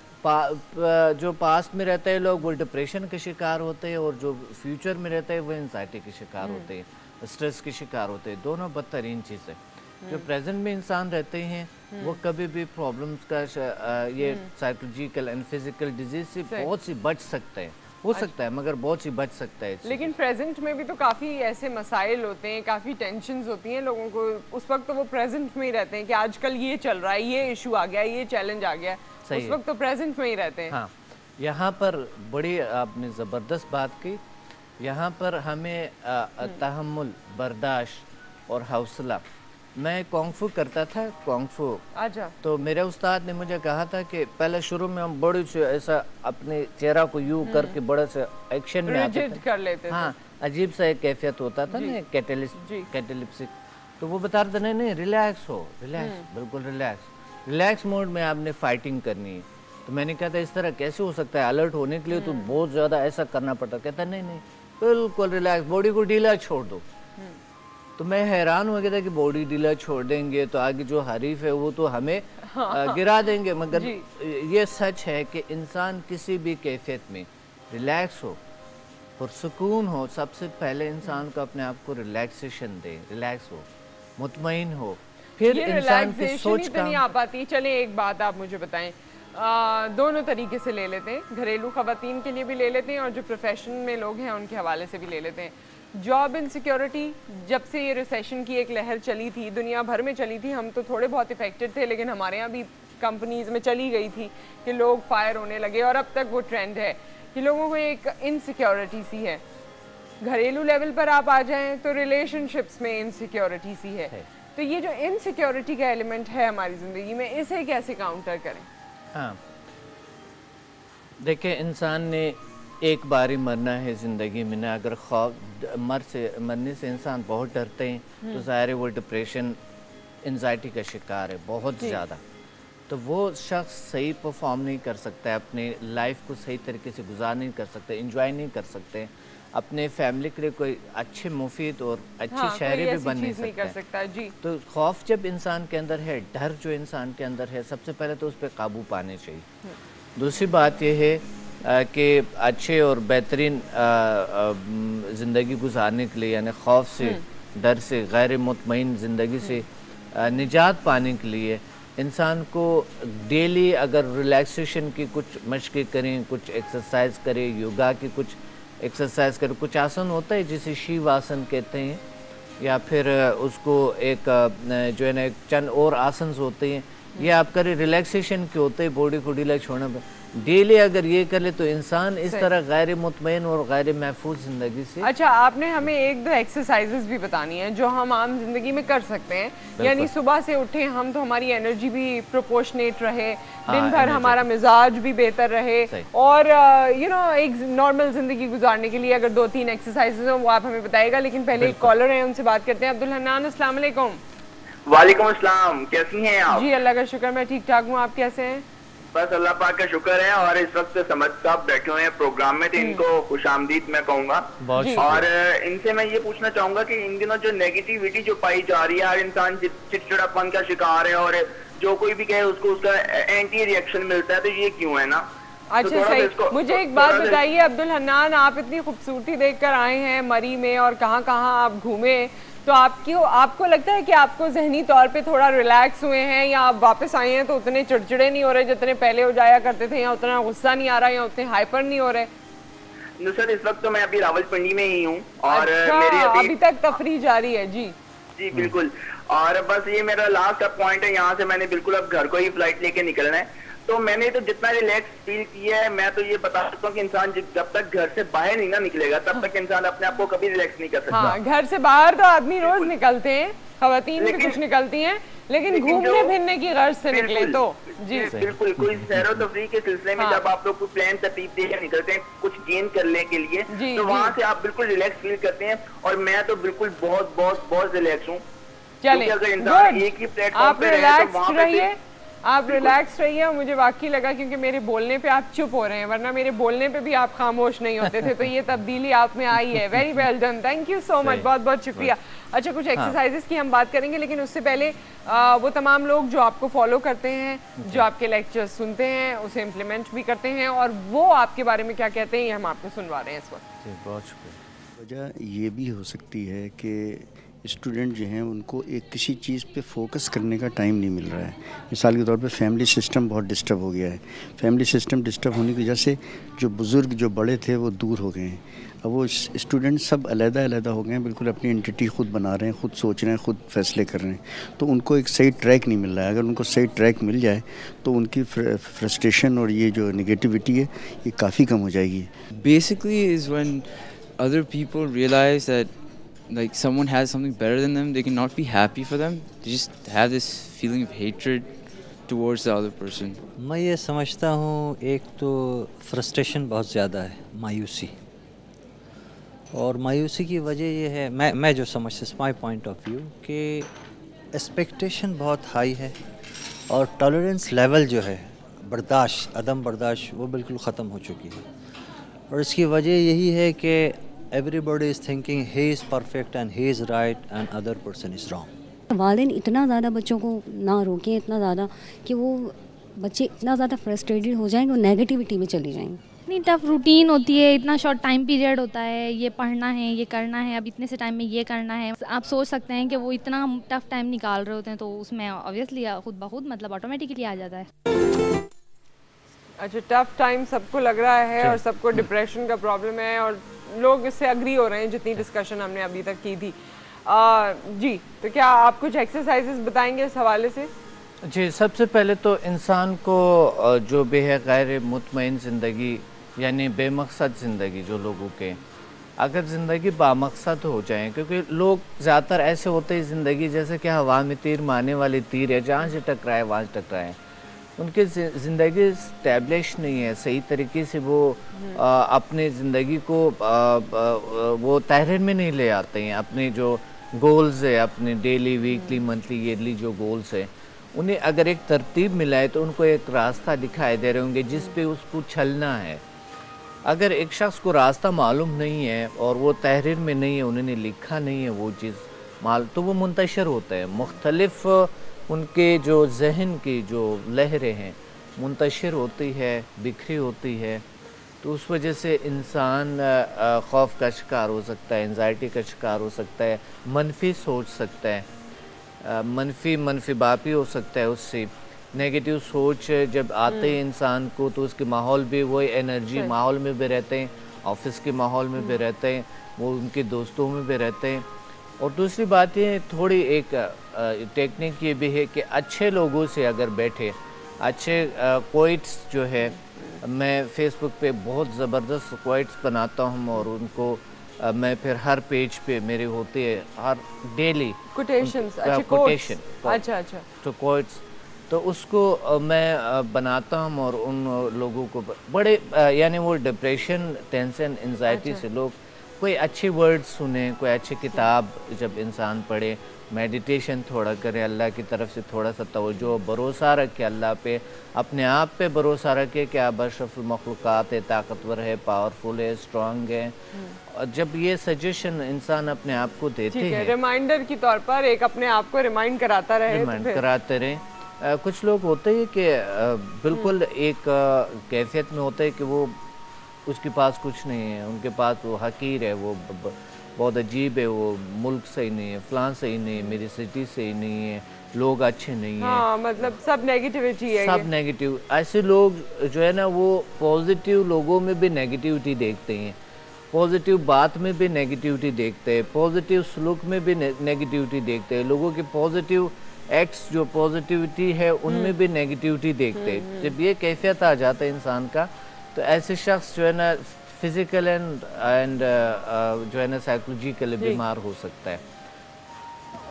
जो पास्ट में रहते हैं लोग वो डिप्रेशन के शिकार होते हैं, और जो फ्यूचर में रहते हैं वो एंजाइटी के शिकार होते हैं, स्ट्रेस के शिकार होते हैं। दोनों बदतरीन चीज़ है। जो प्रेजेंट में इंसान रहते हैं वो कभी भी प्रॉब्लम्स का ये साइकोलॉजिकल एंड फिजिकल डिजीज से बहुत सी बच सकते हैं, हो सकता है, मगर बहुत सी बच सकता है। लेकिन प्रेजेंट में भी तो काफ़ी ऐसे मसाइल होते हैं, काफ़ी टेंशन्स होती हैं लोगों को, उस वक्त तो वो प्रेजेंट में ही रहते हैं कि आजकल ये चल रहा है, ये इशू आ गया, ये चैलेंज आ गया, उस वक्त तो प्रेजेंट में ही रहते हैं। हाँ, यहाँ पर बड़ी आपने ज़बरदस्त बात की। यहाँ पर हमें तहम्मुल, बर्दाश्त और हौसला, मैं कॉन्गफू करता था, कॉन्गफू। अच्छा। तो मेरे उस्ताद ने मुझे कहा था कि पहले शुरू में हम बड़ी से ऐसा अपने चेहरा को यूं करके बड़ा से एक्शन में आते थे, कर लेते थे। हाँ, अजीब सा एक कैफियत होता था ना, कैटेलिप्सिक। तो वो बता रहे थे नहीं रिलैक्स हो, रिलैक्स, बिल्कुल रिलैक्स मोड में आपने फाइटिंग करनी है। तो मैंने कहा था इस तरह कैसे हो सकता है, अलर्ट होने के लिए तो बहुत ज़्यादा ऐसा करना पड़ता। कहता नहीं बिल्कुल रिलैक्स, बॉडी को ढीला छोड़ दो। तो मैं हैरान हो गया था कि बॉडी ढीला छोड़ देंगे तो आगे जो हरीफ है वो तो हमें गिरा देंगे, मगर ये सच है कि इंसान किसी भी कैफियत में रिलैक्स हो, पुरसुकून हो, सबसे पहले इंसान को अपने आप को रिलैक्सेशन दे, रिलैक्स हो, मुतमईन हो, फिर इंसान की सोच का नहीं आ पाती। चले एक बात आप मुझे बताएं, दोनों तरीके से ले लेते हैं, घरेलू खवातीन के लिए भी ले लेते हैं और जो प्रोफेशन में लोग हैं उनके हवाले से भी ले लेते हैं। जॉब इनसिक्योरिटी, जब से ये रिसेशन की एक लहर चली थी, दुनिया भर में चली थी, हम तो थोड़े बहुत इफेक्टेड थे, लेकिन हमारे यहाँ भी कंपनीज में चली गई थी कि लोग फायर होने लगे, और अब तक वो ट्रेंड है कि लोगों को एक इनसिक्योरिटी सी है। घरेलू लेवल पर आप आ जाएं तो रिलेशनशिप्स में इनसिक्योरिटी सी है। तो ये जो इनसिक्योरिटी का एलिमेंट है हमारी ज़िंदगी में, इसे कैसे काउंटर करें? हाँ, देखिए, इंसान ने एक बार ही मरना है ज़िंदगी में ना, अगर खौफ मरने से इंसान बहुत डरते हैं तो ज़ाहिर है वो डिप्रेशन, एंजाइटी का शिकार है बहुत ज़्यादा। तो वो शख्स सही परफॉर्म नहीं कर सकता है, अपने लाइफ को सही तरीके से गुजार नहीं कर सकते, एंजॉय नहीं कर सकते, अपने फैमिली के लिए कोई अच्छे मुफीद और अच्छी शहरी भी बन नहीं सकता जी। तो खौफ जब इंसान के अंदर है, डर जो इंसान के अंदर है, सबसे पहले तो उस पर काबू पाने चाहिए। दूसरी बात यह है कि अच्छे और बेहतरीन ज़िंदगी गुजारने के लिए, यानी खौफ से, डर से, गैर मुतमईन ज़िंदगी से निजात पाने के लिए इंसान को डेली अगर रिलैक्सेशन की कुछ मशक़ें करें, कुछ एक्सरसाइज करें, योगा की कुछ एक्सरसाइज करें, कुछ आसन होता है जिसे शिव आसन कहते हैं, या फिर उसको एक जो है ना चंद और आसन होते हैं, ये आप करें, रिलैक्सेशन के होते हैं, बॉडी को ढीला छोड़ने पर। डेली अगर ये कर ले तो इंसान इस तरह गैर मुतमईन और गैर महफूज जिंदगी से। अच्छा, आपने हमें एक दो एक्सरसाइजेस भी बतानी है जो हम आम जिंदगी में कर सकते हैं, यानी सुबह से उठे हम तो हमारी एनर्जी भी प्रोपोर्शनेट रहे, दिन भर हमारा मिजाज भी बेहतर रहे, और एक नॉर्मल जिंदगी गुजारने के लिए अगर 2-3 एक्सरसाइजेस हो वो आप हमें बताएगा। लेकिन पहले एक कॉलर है, उनसे बात करते हैं। अब्दुल हन्नान, अस्सलाम वालेकुम। वालेकुम अस्सलाम, कैसी हैं आप? जी अल्लाह का शुक्र, मैं ठीक ठाक हूँ, आप कैसे हैं? बस अल्लाह पाक का शुक्र है। और इस वक्त समझ साहब बैठे हुए हैं प्रोग्राम में, तो इनको खुशामदीद मैं कहूँगा। और इनसे मैं ये पूछना चाहूंगा कि इन दिनों जो नेगेटिविटी जो पाई जा रही है, हर इंसान चिड़चिड़ापन का शिकार है, और जो कोई भी कहे उसको उसका एंटी रिएक्शन मिलता है, तो ये क्यों है ना? अच्छा तो सही, मुझे एक बात बताइए अब्दुल हन्नान, आप इतनी खूबसूरती देखकर आए हैं मरी में और कहाँ कहाँ आप घूमे, तो आपको लगता है कि आपको जहनी तौर पे थोड़ा रिलैक्स हुए हैं, या आप वापस आए हैं तो उतने चिड़चिड़े नहीं हो रहे जितने पहले हो जाया करते थे, या उतना गुस्सा नहीं आ रहा, या उतने हाइपर नहीं हो रहे? no, सर, इस वक्त तो मैं अभी रावलपिंडी में ही हूँ, और अच्छा, मेरे अभी तक तफरीह जारी है? जी जी बिल्कुल। और बस ये मेरा लास्ट पॉइंट है, यहाँ से मैंने बिल्कुल अब घर को ही फ्लाइट लेके निकलना है। तो मैंने तो जितना रिलैक्स फील किया है, मैं तो ये बता सकता हूँ कि इंसान जब तक घर से बाहर नहीं ना निकलेगा तब तक इंसान अपने आप को कभी रिलैक्स नहीं कर सकता। हाँ, घर से बाहर तो आदमी रोज निकलते हैं, खवातीन भी कुछ निकलती हैं, लेकिन घूमने फिरने की गर्ज से निकले तो जी बिल्कुल कोई सैरो तफरीह के सिलसिले में जब आप लोग कोई प्लान तरतीब देकर निकलते हैं कुछ गेन करने के लिए, तो वहाँ से आप बिल्कुल रिलैक्स फील करते हैं, और मैं तो बिल्कुल बहुत बहुत बहुत रिलैक्स हूँ। चलिए, अगर इंसान एक ही प्लेटफॉर्म आप रिलैक्स रहिए, आप रिलैक्स रहिए। और मुझे वाकई लगा क्योंकि मेरे बोलने पे आप चुप हो रहे हैं, वरना मेरे बोलने पे भी आप खामोश नहीं होते थे, तो ये तब्दीली आप में आई है। Very well done, thank you so much, बहुत बहुत शुक्रिया। अच्छा, कुछ एक्सरसाइजेस की हम बात करेंगे, लेकिन उससे पहले वो तमाम लोग जो आपको फॉलो करते हैं, जो आपके लेक्चर्स सुनते हैं, उसे इम्प्लीमेंट भी करते हैं, और वो आपके बारे में क्या कहते हैं, ये हम आपको सुनवा रहे हैं इस वक्त। बहुत शुक्रिया। वजह ये भी हो सकती है कि स्टूडेंट जो हैं उनको एक किसी चीज़ पे फोकस करने का टाइम नहीं मिल रहा है। मिसाल के तौर पे फैमिली सिस्टम बहुत डिस्टर्ब हो गया है। फैमिली सिस्टम डिस्टर्ब होने की वजह से जो बुज़ुर्ग जो बड़े थे वो दूर हो गए हैं। अब वो स्टूडेंट सब अलग-अलग हो गए हैं, बिल्कुल अपनी एंटिटी खुद बना रहे हैं, खुद सोच रहे हैं, खुद फैसले कर रहे हैं, तो उनको एक सही ट्रैक नहीं मिल रहा है। अगर उनको सही ट्रैक मिल जाए तो उनकी फ्रस्ट्रेशन और ये जो नेगेटिविटी है ये काफ़ी कम हो जाएगी। Basically is when other people realize that like someone has something better than them, they cannot be happy for them. They just have this feeling of hatred towards the other person. मैं ये समझता हूँ, एक तो frustration बहुत ज़्यादा है, मायूसी, और मायूसी की वजह ये है, मैं जो समझता हूँ, माई पॉइंट ऑफ व्यू, कि एक्सपेक्टेशन बहुत हाई है और टॉलरेंस लेवल जो है, बर्दाश्त, अदम बर्दाश्त, वो बिल्कुल ख़त्म हो चुकी है। और इसकी वजह यही है कि everybody is thinking he is perfect and he is right and other person is wrong. वालिदैन इतना ज़्यादा बच्चों को ना रोकें, इतना ज़्यादा कि वो बच्चे इतना ज़्यादा फ्रस्ट्रेटेड हो जाएंगे और नेगेटिविटी में चले जाएंगे। इतनी टफ रूटीन होती है, इतना शॉर्ट टाइम पीरियड होता है, ये पढ़ना है, ये करना है, अब इतने से टाइम में ये करना है। आप सोच सकते हैं कि वो इतना टफ टाइम निकाल रहे होते हैं, तो उसमें ऑब्वियसली खुद ब खुद मतलब ऑटोमेटिकली आ जाता है। अच्छा, टफ टाइम सबको लग रहा है और सबको डिप्रेशन का प्रॉब्लम है, और लोग इससे अग्री हो रहे हैं जितनी डिस्कशन हमने अभी तक की थी। जी, तो क्या आप कुछ एक्सरसाइजेस बताएंगे इस हवाले से? जी, सबसे पहले तो इंसान को जो बेहद गैर मुतमईन ज़िंदगी यानी बेमकसद ज़िंदगी जो लोगों के, अगर ज़िंदगी बामकसद हो जाए, क्योंकि लोग ज़्यादातर ऐसे होते हैं ज़िंदगी जैसे कि हवा में तीर मारने वाले तीर है, जहाँ से टकराए वहाँ से टकराए। उनकी ज़िंदगी इस्टेब्लिश नहीं है सही तरीके से, वो अपने ज़िंदगी को वो तहरीर में नहीं ले आते हैं। अपने जो गोल्स है, अपने डेली, वीकली, मंथली, ईयरली जो गोल्स है, उन्हें अगर एक तरतीब मिला है तो उनको एक रास्ता दिखाई दे रहे होंगे जिस पे उसको चलना है। अगर एक शख्स को रास्ता मालूम नहीं है और वो तहरीर में नहीं है, उन्होंने लिखा नहीं है वो चीज़ तो वो मुंतशिर होता है, मुख्तलिफ उनके जो जहन की जो लहरें हैं मुंतशिर होती है, बिखरी होती है, तो उस वजह से इंसान खौफ का शिकार हो सकता है, एंजाइटी का शिकार हो सकता है, मनफी सोच सकता है, मनफी बापी हो सकता है। उससे नेगेटिव सोच जब आते हैं इंसान को तो उसके माहौल भी वही एनर्जी माहौल में भी रहते हैं, ऑफिस के माहौल में भी रहते हैं, वो उनके दोस्तों में भी रहते हैं। और दूसरी बात ये थोड़ी एक टेक्निक ये भी है कि अच्छे लोगों से अगर बैठे, अच्छे क्वाइट्स जो है, मैं फेसबुक पे बहुत ज़बरदस्त क्वाइट्स बनाता हूँ और उनको मैं फिर हर पेज पे मेरे होते हैं, हर डेली कोटेशंस, अच्छा तो क्वाइट्स, तो उसको मैं बनाता हूँ और उन लोगों को बड़े यानी वो डिप्रेशन, टेंशन, एंजाइटी से लोग कोई अच्छी वर्ड्स सुने, कोई अच्छी किताब जब इंसान पढ़े, मेडिटेशन थोड़ा करे, अल्लाह की तरफ से थोड़ा सा तवज्जो, भरोसा रखे अल्लाह पे, अपने आप पे भरोसा रखे कि आप अशरफुल मखलूक़ात है, ताकतवर है, पावरफुल है, स्ट्रांग है। और जब ये सजेशन इंसान अपने आप को देते हैं, रिमाइंडर के तौर पर एक अपने आप को रिमाइंड कराता रहे, रिमाइंड कराते रहे। कुछ लोग होते हैं कि बिल्कुल एक कैफियत में होते हैं कि वो उसके पास कुछ नहीं है, उनके पास वो हकीर है, वो बहुत अजीब है, वो मुल्क सही नहीं है, फलां सही नहीं है, मेरी सिटी सही नहीं है, लोग अच्छे नहीं हैं। हाँ, मतलब सब नेगेटिविटी है, सब नेगेटिव। ऐसे लोग जो है ना वो पॉजिटिव लोगों में भी नेगेटिविटी देखते हैं, पॉजिटिव बात में भी नेगेटिविटी देखते हैं, पॉजिटिव सलूक में भी नेगेटिविटी देखते हैं, लोगों के पॉजिटिव एक्ट्स जो पॉजिटिविटी है उनमें भी नेगेटिविटी देखते हैं। जब ये कैफियत आ जाता है इंसान का, तो ऐसे शख्स जो है ना फिजिकल एंड जो है ना साइकोलॉजिकली बीमार हो सकता है।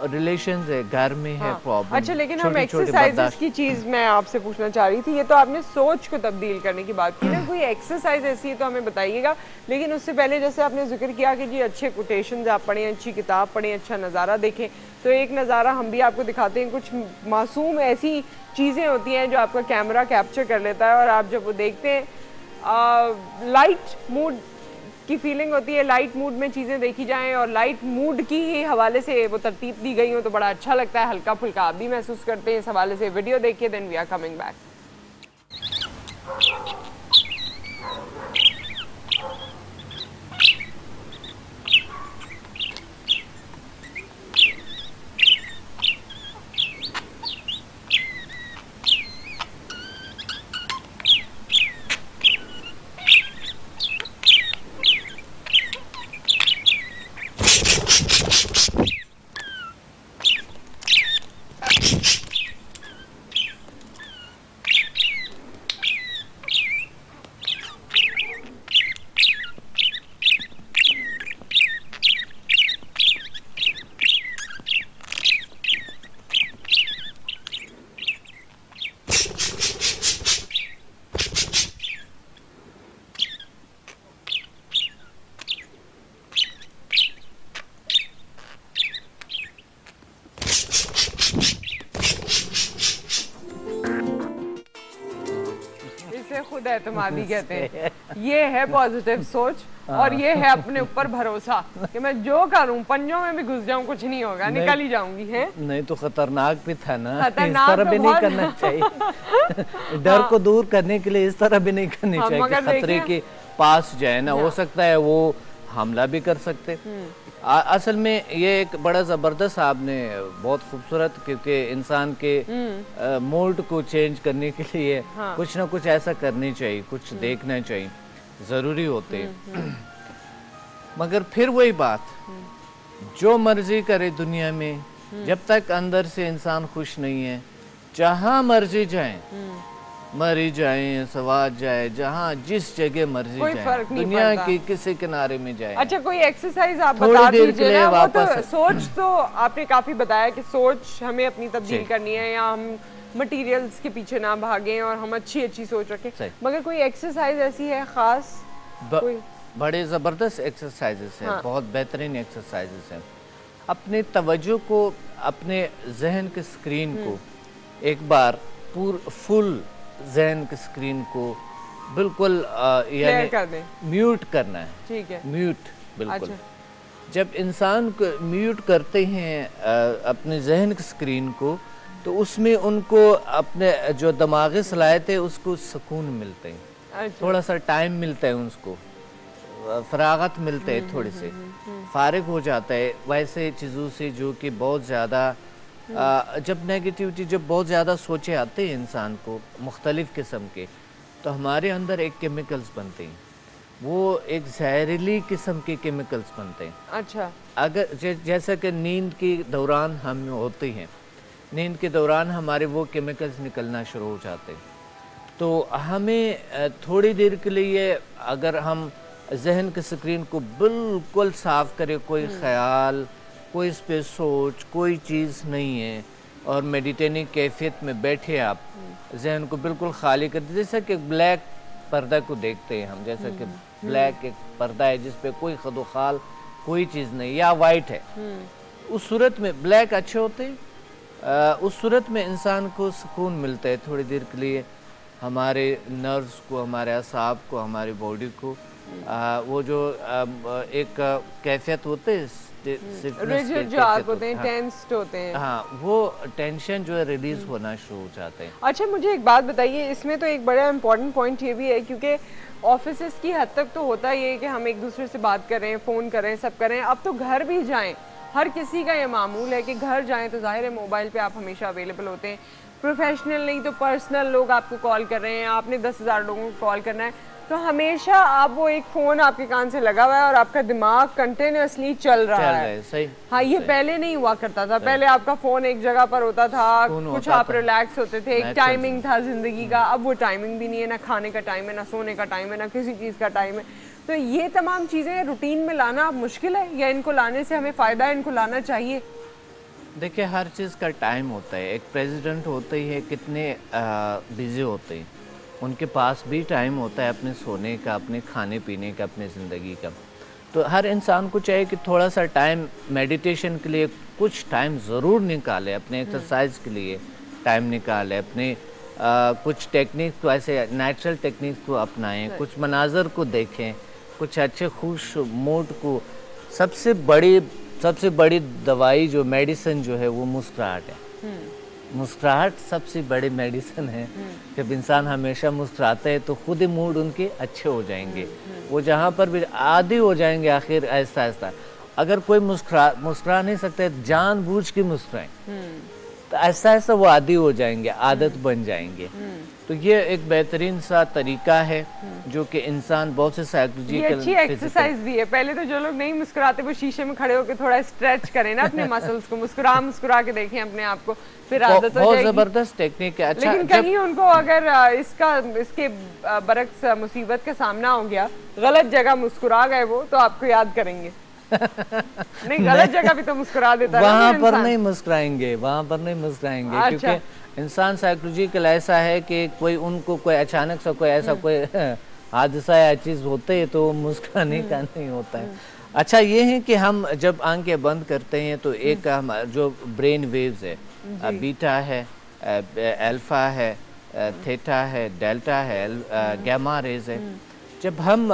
रिलेशंस है, घर में है प्रॉब्लम। अच्छा, लेकिन हम एक्सरसाइजेस की चीज मैं आपसे पूछना चाह रही थी, ये तो आपने सोच को तब्दील करने की बात की ना, कोई एक्सरसाइज ऐसी है तो हमें बताइएगा। लेकिन उससे पहले जैसे आपने जिक्र किया कि जी अच्छे कोटेशंस आप पढ़ें, अच्छी किताब पढ़ें, अच्छा नज़ारा देखें, तो एक नज़ारा हम भी आपको दिखाते हैं। कुछ मासूम ऐसी चीज़ें होती हैं जो आपका कैमरा कैप्चर कर लेता है और आप जब वो देखते हैं, लाइट मूड की फीलिंग होती है, लाइट मूड में चीज़ें देखी जाएं और लाइट मूड की ही हवाले से वो तरतीब दी गई हो तो बड़ा अच्छा लगता है, हल्का फुल्का आप भी महसूस करते हैं। इस हवाले से वीडियो देखिए, then we are coming back. खुद एतमादी कहते हैं, ये है पॉजिटिव सोच और ये है अपने ऊपर भरोसा कि मैं जो करूं, पंजों में भी घुस जाऊं कुछ नहीं होगा, निकल ही जाऊंगी। है नहीं तो खतरनाक भी था ना, इस तरह भी नहीं करना चाहिए। डर को दूर करने के लिए इस तरह भी नहीं करनी चाहिए कि खतरे के पास जाए ना, हो सकता है वो हमला भी कर सकते। असल में ये एक बड़ा ज़बरदस्त आपने बहुत खूबसूरत, क्योंकि इंसान के मूड को चेंज करने के लिए कुछ ना कुछ ऐसा करनी चाहिए, कुछ देखना चाहिए, ज़रूरी होते हैं। मगर फिर वही बात, जो मर्जी करे दुनिया में, जब तक अंदर से इंसान खुश नहीं है, जहाँ मर्जी जाए, मरी जाए, सवाद जाए, जहाँ जिस जगह मर्जी जाए, दुनिया के किसी किनारे में जाए। अच्छा, कोई एक्सरसाइज आप बता दीजिए ना। वो तो सोच तो आपने काफी बताया कि सोच हमें अपनी तब्दील करनी है, या हम मटेरियल्स के पीछे ना भागें और हम अच्छी सोच रखें, मगर कोई एक्सरसाइज ऐसी है खास? बड़े जबरदस्त एक्सरसाइजेस हैं, बहुत बेहतरीन एक्सरसाइजेस हैं। अपने तवज्जो को, अपने जहन के स्क्रीन को एक बार फुल जहन की स्क्रीन को बिल्कुल यानी म्यूट करना है। ठीक है, म्यूट बिल्कुल। अच्छा। जब इंसान को म्यूट करते हैं अपने जहन की स्क्रीन को, तो उसमें उनको अपने जो दिमागी सलाहियत है उसको सुकून मिलते हैं। अच्छा। थोड़ा सा टाइम मिलता है, उसको फरागत मिलते है, थोड़े से फारिग हो जाता है वैसे चीज़ों से जो कि बहुत ज़्यादा जब नेगेटिविटी, जब बहुत ज़्यादा सोचे आते हैं इंसान को मुख्तलिफ़ किस्म के, तो हमारे अंदर एक केमिकल्स बनते हैं, वो एक जहरीली किस्म के केमिकल्स बनते हैं। अच्छा। अगर जैसा कि नींद के दौरान हम होते हैं, नींद के दौरान हमारे वो केमिकल्स निकलना शुरू हो जाते हैं, तो हमें थोड़ी देर के लिए अगर हम जहन की स्क्रीन को बिल्कुल साफ़ करें, कोई ख्याल, कोई इस पे सोच, कोई चीज़ नहीं है, और मेडिटेटिव कैफियत में बैठे आप, जहन को बिल्कुल खाली कर दे, जैसा कि ब्लैक पर्दा को देखते हैं हम, जैसा कि ब्लैक एक पर्दा है जिस पे कोई खदोखाल कोई चीज़ नहीं, या वाइट है, उस सूरत में ब्लैक अच्छे होते हैं। उस सूरत में इंसान को सुकून मिलता है थोड़ी देर के लिए, हमारे नर्व्स को, हमारे असाब को, हमारी बॉडी को, वो जो एक कैफियत होते है, जो आप होते हैं, टेंस्ड होते हैं, हाँ, वो टेंशन जो है रिलीज होना शुरू हो जाते हैं। अच्छा, मुझे एक बात बताइए, इसमें तो एक बड़ा इम्पोर्टेंट पॉइंट ये भी है, क्योंकि ऑफिसेस की हद तक तो होता ये है कि हम एक दूसरे से बात करें, फ़ोन करें, सब करें, अब तो घर भी जाएं, हर किसी का ये मामूल है कि घर जाएं तो जाहिर है मोबाइल पे आप हमेशा अवेलेबल होते हैं। प्रोफेशनल नहीं तो पर्सनल लोग आपको कॉल कर रहे हैं, आपने 10,000 लोगों को कॉल करना है, तो हमेशा आप वो एक फोन आपके कान से लगा हुआ है और आपका दिमाग कंटिन्यूअसली चल रहा है। सही। हाँ, ये पहले नहीं हुआ करता था। पहले आपका फोन एक जगह पर होता था, कुछ आप रिलैक्स होते थे, एक टाइमिंग था जिंदगी का। अब वो टाइमिंग भी नहीं है, ना खाने का टाइम है, ना सोने का टाइम है, ना किसी चीज का टाइम है। तो ये तमाम चीजें रूटीन में लाना मुश्किल है या इनको लाने से हमें फायदा है, इनको लाना चाहिए? देखिए, हर चीज़ का टाइम होता है। एक प्रेसिडेंट होते ही है, कितने बिजी होते हैं, उनके पास भी टाइम होता है अपने सोने का, अपने खाने पीने का, अपने ज़िंदगी का। तो हर इंसान को चाहिए कि थोड़ा सा टाइम मेडिटेशन के लिए कुछ टाइम ज़रूर निकाले, अपने एक्सरसाइज के लिए टाइम निकाले, अपने कुछ टेक्निक को, ऐसे नेचुरल टेक्निक को अपनाएं, कुछ मनाजर को देखें, कुछ अच्छे खुश मूड को। सबसे बड़ी दवाई जो मेडिसिन जो है वो मुस्कुराहट है। मुस्कुराहट सबसे बड़ी मेडिसिन है। जब इंसान हमेशा मुस्कुराते हैं तो खुद ही मूड उनके अच्छे हो जाएंगे, वो जहाँ पर भी आदी हो जाएंगे आखिर ऐसा ऐसा। अगर कोई मुस्कुरा नहीं सकते, जानबूझ के मुस्कुराएं, तो ऐसा ऐसा वो आदी हो जाएंगे, आदत बन जाएंगे। तो ये एक बेहतरीन सा तरीका है जो कि इंसान बहुत से साइकोलॉजिकल, अच्छी एक्सरसाइज भी है। पहले तो जो लोग नहीं मुस्कुराते वो शीशे में खड़े होकर थोड़ा स्ट्रेच करें ना अपने मसल्स को, मुस्कुरा के देखें अपने आप को, फिर आदत हो जाएगी। बहुत जबरदस्त टेक्निक है। अच्छा, लेकिन कहीं उनको अगर इसके बरक्स मुसीबत का सामना हो गया, गलत जगह मुस्कुरा गए वो, तो आपको याद करेंगे। नहीं, गलत जगह भी तो मुस्कुरा देता है, वहाँ पर नहीं मुस्कुराएंगे, क्योंकि इंसान साइकोलॉजिकल ऐसा है कि कोई अचानक सा कोई ऐसा कोई हादसा या चीज होते है तो मुस्कुराने का नहीं होता है। अच्छा, ये है कि हम जब आंखें बंद करते हैं तो एक हम जो ब्रेन वेव्स है, बीटा है, अल्फा है, थीटा है, डेल्टा है, गामा रेज है। जब हम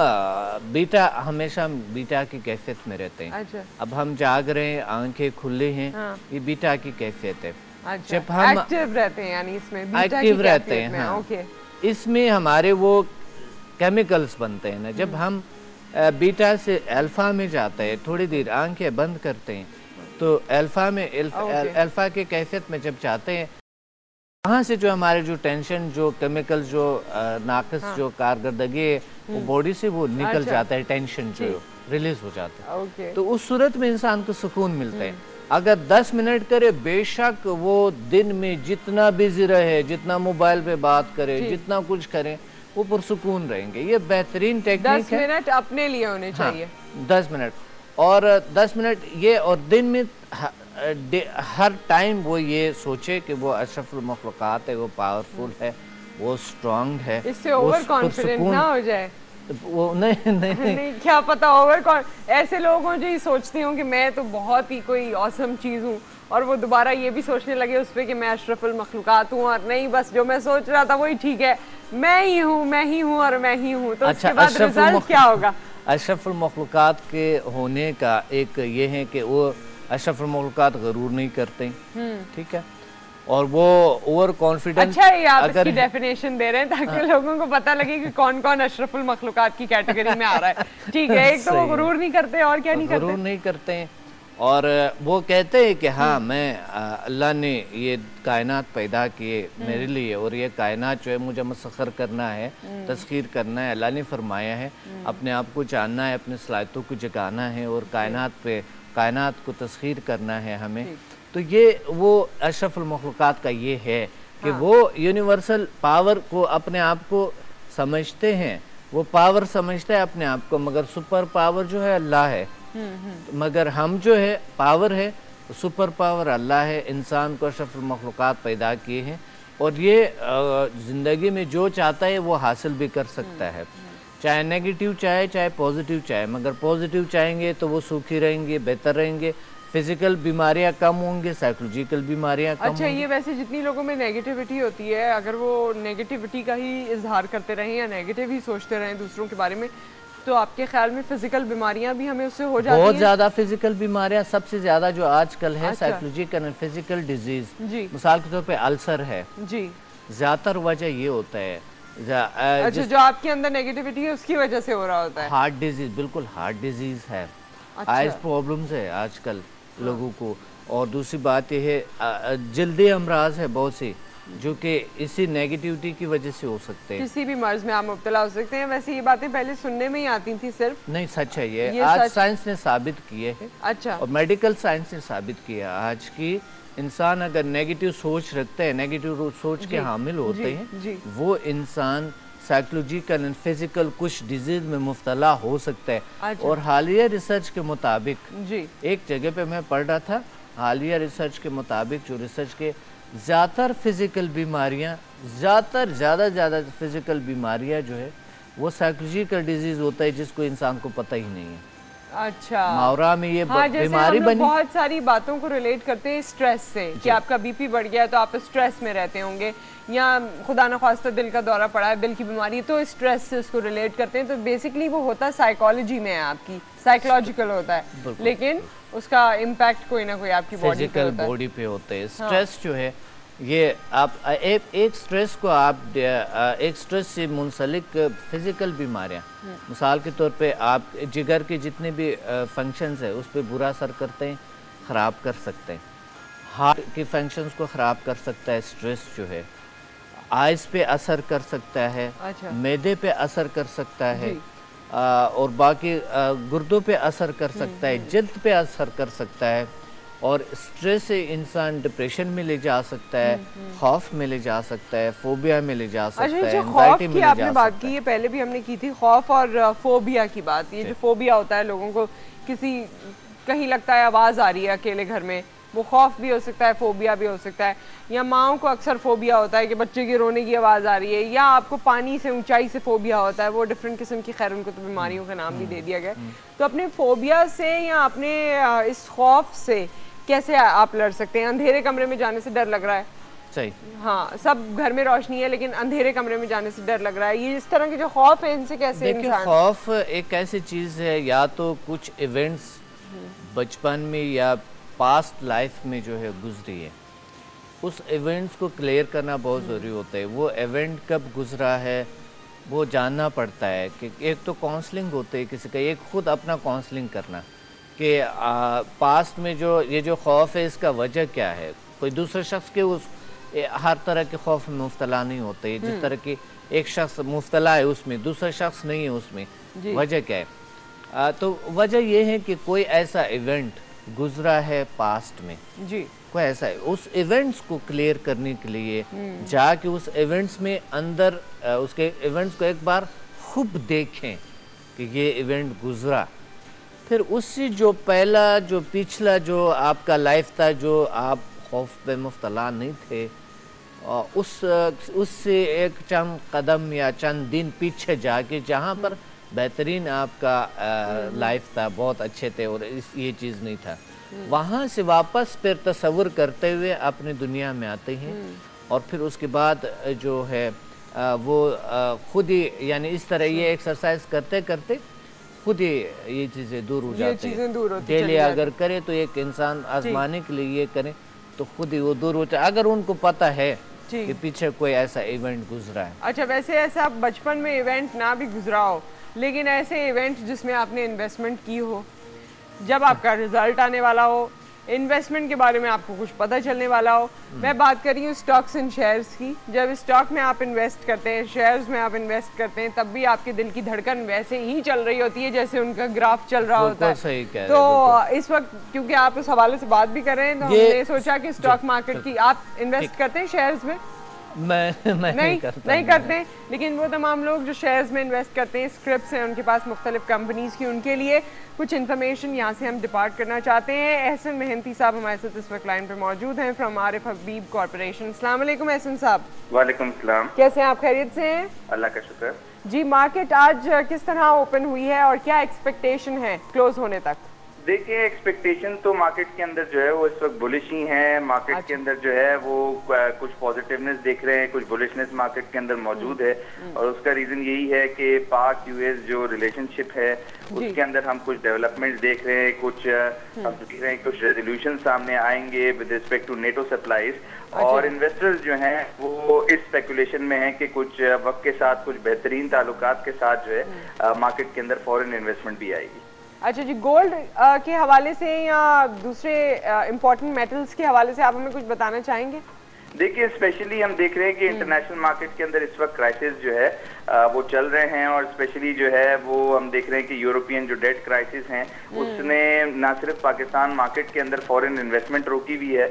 हमेशा बीटा की कैफियत में रहते हैं। अच्छा। अब हम जाग रहे हैं, आंखें खुले हैं, ये बीटा की कैफियत है। अच्छा, जब हम एक्टिव रहते हैं, यानी इसमें बीटा एक्टिव रहते हैं, हाँ। ओके। इसमें हमारे वो केमिकल्स बनते हैं ना। जब हम बीटा से अल्फा में जाते हैं, थोड़ी देर आंखें बंद करते हैं, तो अल्फा के कैफियत में जब जाते हैं, वहाँ से जो हमारे जो टेंशन, जो केमिकल, जो नाकस, जो कारकर्दगी है, वो बॉडी से वो निकल जाता है, टेंशन जो रिलीज हो जाता है। तो उस सूरत में इंसान को सुकून मिलता है। अगर 10 मिनट करे, बेशक वो दिन में जितना बिजी रहे, जितना मोबाइल पे बात करे, जितना कुछ करे, वो पुरसुकून रहेंगे। ये बेहतरीन टेक्निक है। 10 मिनट अपने लिए होने चाहिए। 10 मिनट और 10 मिनट ये, और दिन में हर टाइम वो ये सोचे कि वो अशरफुल मखलूकात है, वो पावरफुल है, वो स्ट्रांग है। इससे ओवर कॉन्फिडेंट ना हो जाए। वो नहीं, क्या पता ऐसे लोग हों जो ये सोचते हों कि मैं तो बहुत ही कोई औसम चीज़ हूँ, और वो दोबारा ये भी सोचने लगे उस पर कि मैं अशरफुल मखलूकात हूँ, और नहीं, बस जो मैं सोच रहा था वही ठीक है, मैं ही हूँ और मैं ही हूँ। तो उसके बाद रिजल्ट क्या होगा? अशरफुल मखलूकात के होने का एक ये है कि वो अशरफुल मखलूकात गरूर नहीं करते, ठीक है, और वो ओवर कॉन्फिडेंस। अच्छा, ये आप इसकी डेफिनेशन दे रहे हैं ताकि लोगों को पता लगे कि कौन कौन अशरफुल मखलूकात की कैटेगरी में आ रहा है। ठीक है, एक तो वो गुरूर नहीं करते, और क्या नहीं करते? गुरूर नहीं करते हैं, और वो कहते हैं कि हाँ, मैं अल्लाह ने ये कायनात पैदा किए मेरे लिए, और ये कायनात जो है मुझे मुसख्खर करना है, तस्खीर करना है, अल्लाह ने फरमाया है। अपने आप को जानना है, अपनी सलाहियतों को जगाना है, और कायनात को तस्खीर करना है हमें। तो ये वो अशरफुल मखलूकात का ये है कि वो यूनिवर्सल पावर को, अपने आप को समझते हैं, वो पावर समझते हैं अपने आप को, मगर सुपर पावर जो है अल्लाह है। मगर हम जो है पावर है, सुपर पावर अल्लाह है। इंसान को अशरफुल मखलूकात पैदा किए हैं, और ये ज़िंदगी में जो चाहता है वो हासिल भी कर सकता है, चाहे नेगेटिव चाहे, चाहे पॉजिटिव चाहे। मगर पॉजिटिव चाहेंगे तो वो सुखी रहेंगे, बेहतर रहेंगे, फिजिकल बीमारियां कम होंगी, साइकोलॉजिकल बीमारियां कम अच्छा, ये वैसे जितनी लोगों में नेगेटिविटी होती है, अगर वो नेगेटिविटी का ही इजहार करते रहें या नेगेटिव ही सोचते रहें दूसरों के बारे में, तो आपके ख्याल में फिजिकल बीमारियां भी हमें उससे हो जाती हैं? बहुत ज्यादा फिजिकल बीमारियां, सबसे ज्यादा जो आजकल है साइकोलॉजिकल एंड फिजिकल डिजीज। मिसाल के तौर पे अल्सर है जी, ज्यादातर वजह ये होता है। अच्छा, जो आपके अंदर नेगेटिविटी है उसकी वजह से हो रहा होता है। हार्ट डिजीज, बिल्कुल हार्ट डिजीज है। आइज प्रॉब्लम्स है आजकल लोगों को, और दूसरी बात यह है जल्दी अमराज है बहुत सी, जो कि इसी नेगेटिविटी की वजह से हो सकते हैं। किसी भी मर्ज में आप मुब्तला हो सकते हैं। वैसे ये बातें पहले सुनने में ही आती थी सिर्फ, नहीं सच है ये आज साइंस ने साबित किए है। अच्छा। और मेडिकल साइंस ने साबित किया आज की इंसान अगर नेगेटिव सोच रखते हैं, नेगेटिव सोच के हामिल होते हैं, वो इंसान साइकोलॉजिकल एंड फिजिकल कुछ डिजीज में मुब्तला हो सकता है। अच्छा। और हालिया रिसर्च के मुताबिक एक जगह पे मैं पढ़ रहा था, हालिया रिसर्च के मुताबिक जो रिसर्च के ज़्यादातर फिजिकल बीमारियां, ज़्यादा फिजिकल बीमारियां जो है वो साइकोलॉजिकल डिजीज होता है जिसको इंसान को पता ही नहीं है। अच्छा। मावरा में ये बीमारी बनी। बहुत सारी बातों को रिलेट करते हैं स्ट्रेस से कि आपका बीपी बढ़ गया है तो आप स्ट्रेस में रहते होंगे, या खुदा न खास्ता दिल का दौरा पड़ा है, दिल की बीमारी, तो स्ट्रेस से उसको रिलेट करते हैं। तो बेसिकली वो होता है साइकोलॉजी में है, आपकी साइकोलॉजिकल होता है, लेकिन उसका इम्पैक्ट कोई ना कोई आपकी बॉडी पे होता है। स्ट्रेस जो है ये आप एक स्ट्रेस को आप एक स्ट्रेस से मुंसलिक फिजिकल बीमारियां, मिसाल के तौर पे आप जिगर के जितने भी फंक्शंस है उस पर बुरा असर करते हैं, ख़राब कर सकते हैं। हार्ट के फंक्शंस को ख़राब कर सकता है स्ट्रेस जो है। आइज़ पे असर कर सकता है। अच्छा। मैदे पे असर कर सकता है, और बाकी गुर्दों पे असर कर सकता है, जल्द पे असर कर सकता है। और स्ट्रेस से इंसान डिप्रेशन में ले जा सकता है, खौफ में ले जा सकता है, फोबिया में ले जा सकता है, एंजाइटी में ले जा सकता है। आपने बात की है, पहले भी हमने की थी खौफ और फोबिया की बात। ये जो फोबिया होता है, लोगों को किसी कहीं लगता है आवाज़ आ रही है अकेले घर में, वो खौफ भी हो सकता है, फोबिया भी हो सकता है। या माओं को अक्सर फोबिया होता है कि बच्चे की रोने की आवाज़ आ रही है, या आपको पानी से, ऊंचाई से फोबिया होता है। वो डिफरेंट किस्म की, खैर उनको तो बीमारियों का नाम भी दे दिया गया। तो अपने फोबिया से या अपने इस खौफ से कैसे आप लड़ सकते हैं? अंधेरे कमरे में जाने से डर लग रहा है, सही, हाँ, सब घर में रोशनी है लेकिन अंधेरे कमरे में जाने से डर लग रहा है, ये इस तरह के जो खौफ है इनसे कैसे इंसान? खौफ एक ऐसी चीज़ है, या तो कुछ इवेंट्स बचपन में या पास्ट लाइफ में जो है गुजरी है, उस इवेंट्स को क्लियर करना बहुत ज़रूरी होता है। वो इवेंट कब गुजरा है वो जानना पड़ता है। कि एक तो काउंसलिंग होती है किसी का, एक खुद अपना काउंसलिंग करना कि पास्ट में जो खौफ है इसका वजह क्या है। कोई दूसरे शख्स के उस हर तरह के खौफ में मुब्तला नहीं होते। जिस तरह की एक शख्स मुब्तला है उसमें, दूसरा शख्स नहीं है उसमें, वजह क्या है? तो वजह यह है कि कोई ऐसा इवेंट गुजरा है पास्ट में जी, कोई ऐसा है। उस इवेंट्स को क्लियर करने के लिए जाके उस इवेंट्स में अंदर उसके इवेंट्स को एक बार खूब देखें कि ये इवेंट गुजरा, फिर उससे जो पहला जो पिछला जो आपका लाइफ था, जो आप खौफ पे मुब्तला नहीं थे, उससे एक चंद कदम या चंद दिन पीछे जाके जहाँ पर बेहतरीन आपका लाइफ था, बहुत अच्छे थे और ये चीज़ नहीं था, वहाँ से वापस फिर तसव्वुर करते हुए अपनी दुनिया में आते हैं। और फिर उसके बाद जो है वो खुद ही, यानी इस तरह ये एक्सरसाइज करते करते खुद ही ये चीज़ें दूर हो जाती हैं। डेली अगर करे तो एक इंसान आजमाने के लिए ये करे तो खुद ही वो दूर हो जाए, अगर उनको पता है कि पीछे कोई ऐसा इवेंट गुजरा है। अच्छा, वैसे ऐसा बचपन में इवेंट ना भी गुजरा हो, लेकिन ऐसे इवेंट जिसमें आपने इन्वेस्टमेंट की हो, जब आपका रिजल्ट आने वाला हो, इन्वेस्टमेंट के बारे में आपको कुछ पता चलने वाला हो। मैं बात कर रही हूँ स्टॉक्स एंड शेयर्स की। जब स्टॉक में आप इन्वेस्ट करते हैं, शेयर्स में आप इन्वेस्ट करते हैं, तब भी आपके दिल की धड़कन वैसे ही चल रही होती है जैसे उनका ग्राफ चल रहा होता है। सही कह रहे हैं। तो इस वक्त क्योंकि आप उस हवाले से बात भी कर रहे हैं, तो हमने सोचा कि स्टॉक मार्केट की आप इन्वेस्ट करते हैं शेयर्स में? मैं नहीं करते, लेकिन वो तमाम लोग जो शेयर्स में इन्वेस्ट करते हैं, स्क्रिप्ट्स हैं उनके पास मुख्तलिफ कंपनीज की, उनके लिए कुछ इन्फॉर्मेशन यहाँ से हम डिपार्ट करना चाहते हैं। एहसन मेहनती साहब हमारे साथ इस वक्त लाइन पर मौजूद हैं फ्रॉम आरिफ हबीब कॉर्पोरेशन। अस्सलाम वालेकुम एहसन साहब। वालेकुम सलाम। कैसे हैं आप? खैरियत से हैं? अल्लाह का शुक्र जी। मार्केट आज किस तरह ओपन हुई है और क्या एक्सपेक्टेशन है क्लोज होने तक? देखिए, एक्सपेक्टेशन तो मार्केट के अंदर जो है वो इस वक्त बुलिश ही है। मार्केट के अंदर जो है वो कुछ पॉजिटिवनेस देख रहे हैं, कुछ बुलिशनेस मार्केट के अंदर मौजूद है। और उसका रीजन यही है कि पाक यूएस जो रिलेशनशिप है उसके अंदर हम कुछ डेवलपमेंट देख रहे हैं, कुछ हम देख रहे हैं कुछ रेजोल्यूशन सामने आएंगे with respect to NATO supplies. और इन्वेस्टर्स जो हैं वो इस स्पेकुलेशन में हैं कि कुछ वक्त के साथ कुछ बेहतरीन ताल्लुकात के साथ जो है मार्केट के अंदर फॉरेन इन्वेस्टमेंट भी आएगी। अच्छा जी, गोल्ड के हवाले से या दूसरे इम्पोर्टेंट मेटल्स के हवाले से आप हमें कुछ बताना चाहेंगे? देखिए स्पेशली हम देख रहे हैं कि इंटरनेशनल मार्केट के अंदर इस वक्त क्राइसिस जो है वो चल रहे हैं, और स्पेशली जो है वो हम देख रहे हैं कि यूरोपियन जो डेट क्राइसिस हैं उसने ना सिर्फ पाकिस्तान मार्केट के अंदर फॉरेन इन्वेस्टमेंट रोकी हुई है,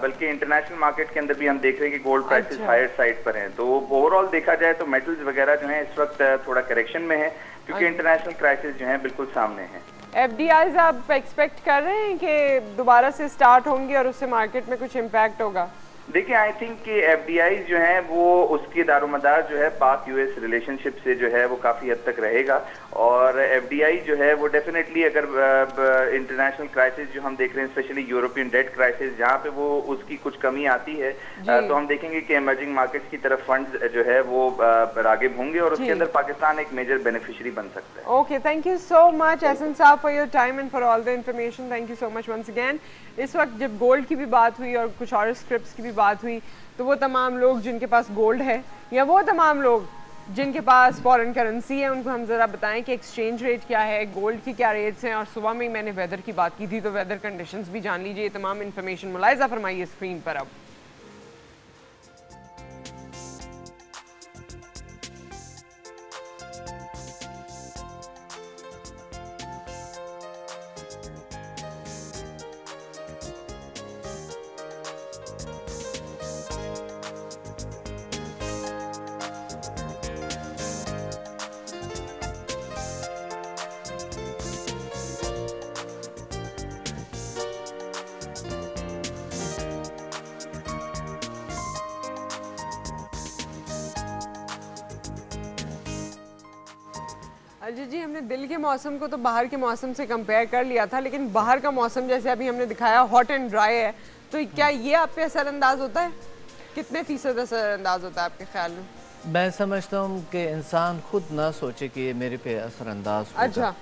बल्कि इंटरनेशनल मार्केट के अंदर भी हम देख रहे हैं कि गोल्ड प्राइसेस हायर साइड पर हैं। तो ओवरऑल देखा जाए तो मेटल्स वगैरह जो है इस वक्त थोड़ा करेक्शन में है, क्योंकि इंटरनेशनल क्राइसिस जो है बिल्कुल सामने है। एफडीआईज आप एक्सपेक्ट कर रहे हैं कि दोबारा से स्टार्ट होंगे और उससे मार्केट में कुछ इम्पैक्ट होगा? देखिए आई थिंक कि एफडीआई जो है वो उसकी दारोमदार जो है पाक यूएस रिलेशनशिप से जो है वो काफी हद तक रहेगा, और एफडीआई जो है वो डेफिनेटली अगर इंटरनेशनल क्राइसिस जो हम देख रहे हैं स्पेशली यूरोपियन डेट क्राइसिस जहाँ पे वो उसकी कुछ कमी आती है तो हम देखेंगे कि इमर्जिंग मार्केट्स की तरफ फंड्स जो है वो रागिब होंगे और उसके अंदर पाकिस्तान एक मेजर बेनिफिशियरी बन सकता है। Okay, thank you so much Ehsan sahab for your time and for all the information. Thank you so much once again. इस वक्त जब गोल्ड की भी बात हुई और कुछ और स्क्रिप्ट्स की भी बात हुई तो वो तमाम लोग जिनके पास गोल्ड है या वो तमाम लोग जिनके पास फॉरेन करेंसी है उनको हम ज़रा बताएं कि एक्सचेंज रेट क्या है, गोल्ड की क्या रेट्स हैं। और सुबह में ही मैंने वेदर की बात की थी तो वेदर कंडीशंस भी जान लीजिए। तमाम इन्फॉर्मेशन मुलाहिजा फरमाइए स्क्रीन पर। अब अजय जी, हमने दिल के मौसम को तो बाहर के मौसम से कंपेयर कर लिया था, लेकिन बाहर का मौसम जैसे अभी हमने दिखाया हॉट एंड ड्राई है, तो क्या ये आप पे असरअंदाज होता है? कितने फीसद असरअंदाज होता है आपके ख्याल में? मैं समझता हूँ कि इंसान खुद ना सोचे कि ये मेरे पे असरअंदाज होगा। अच्छा,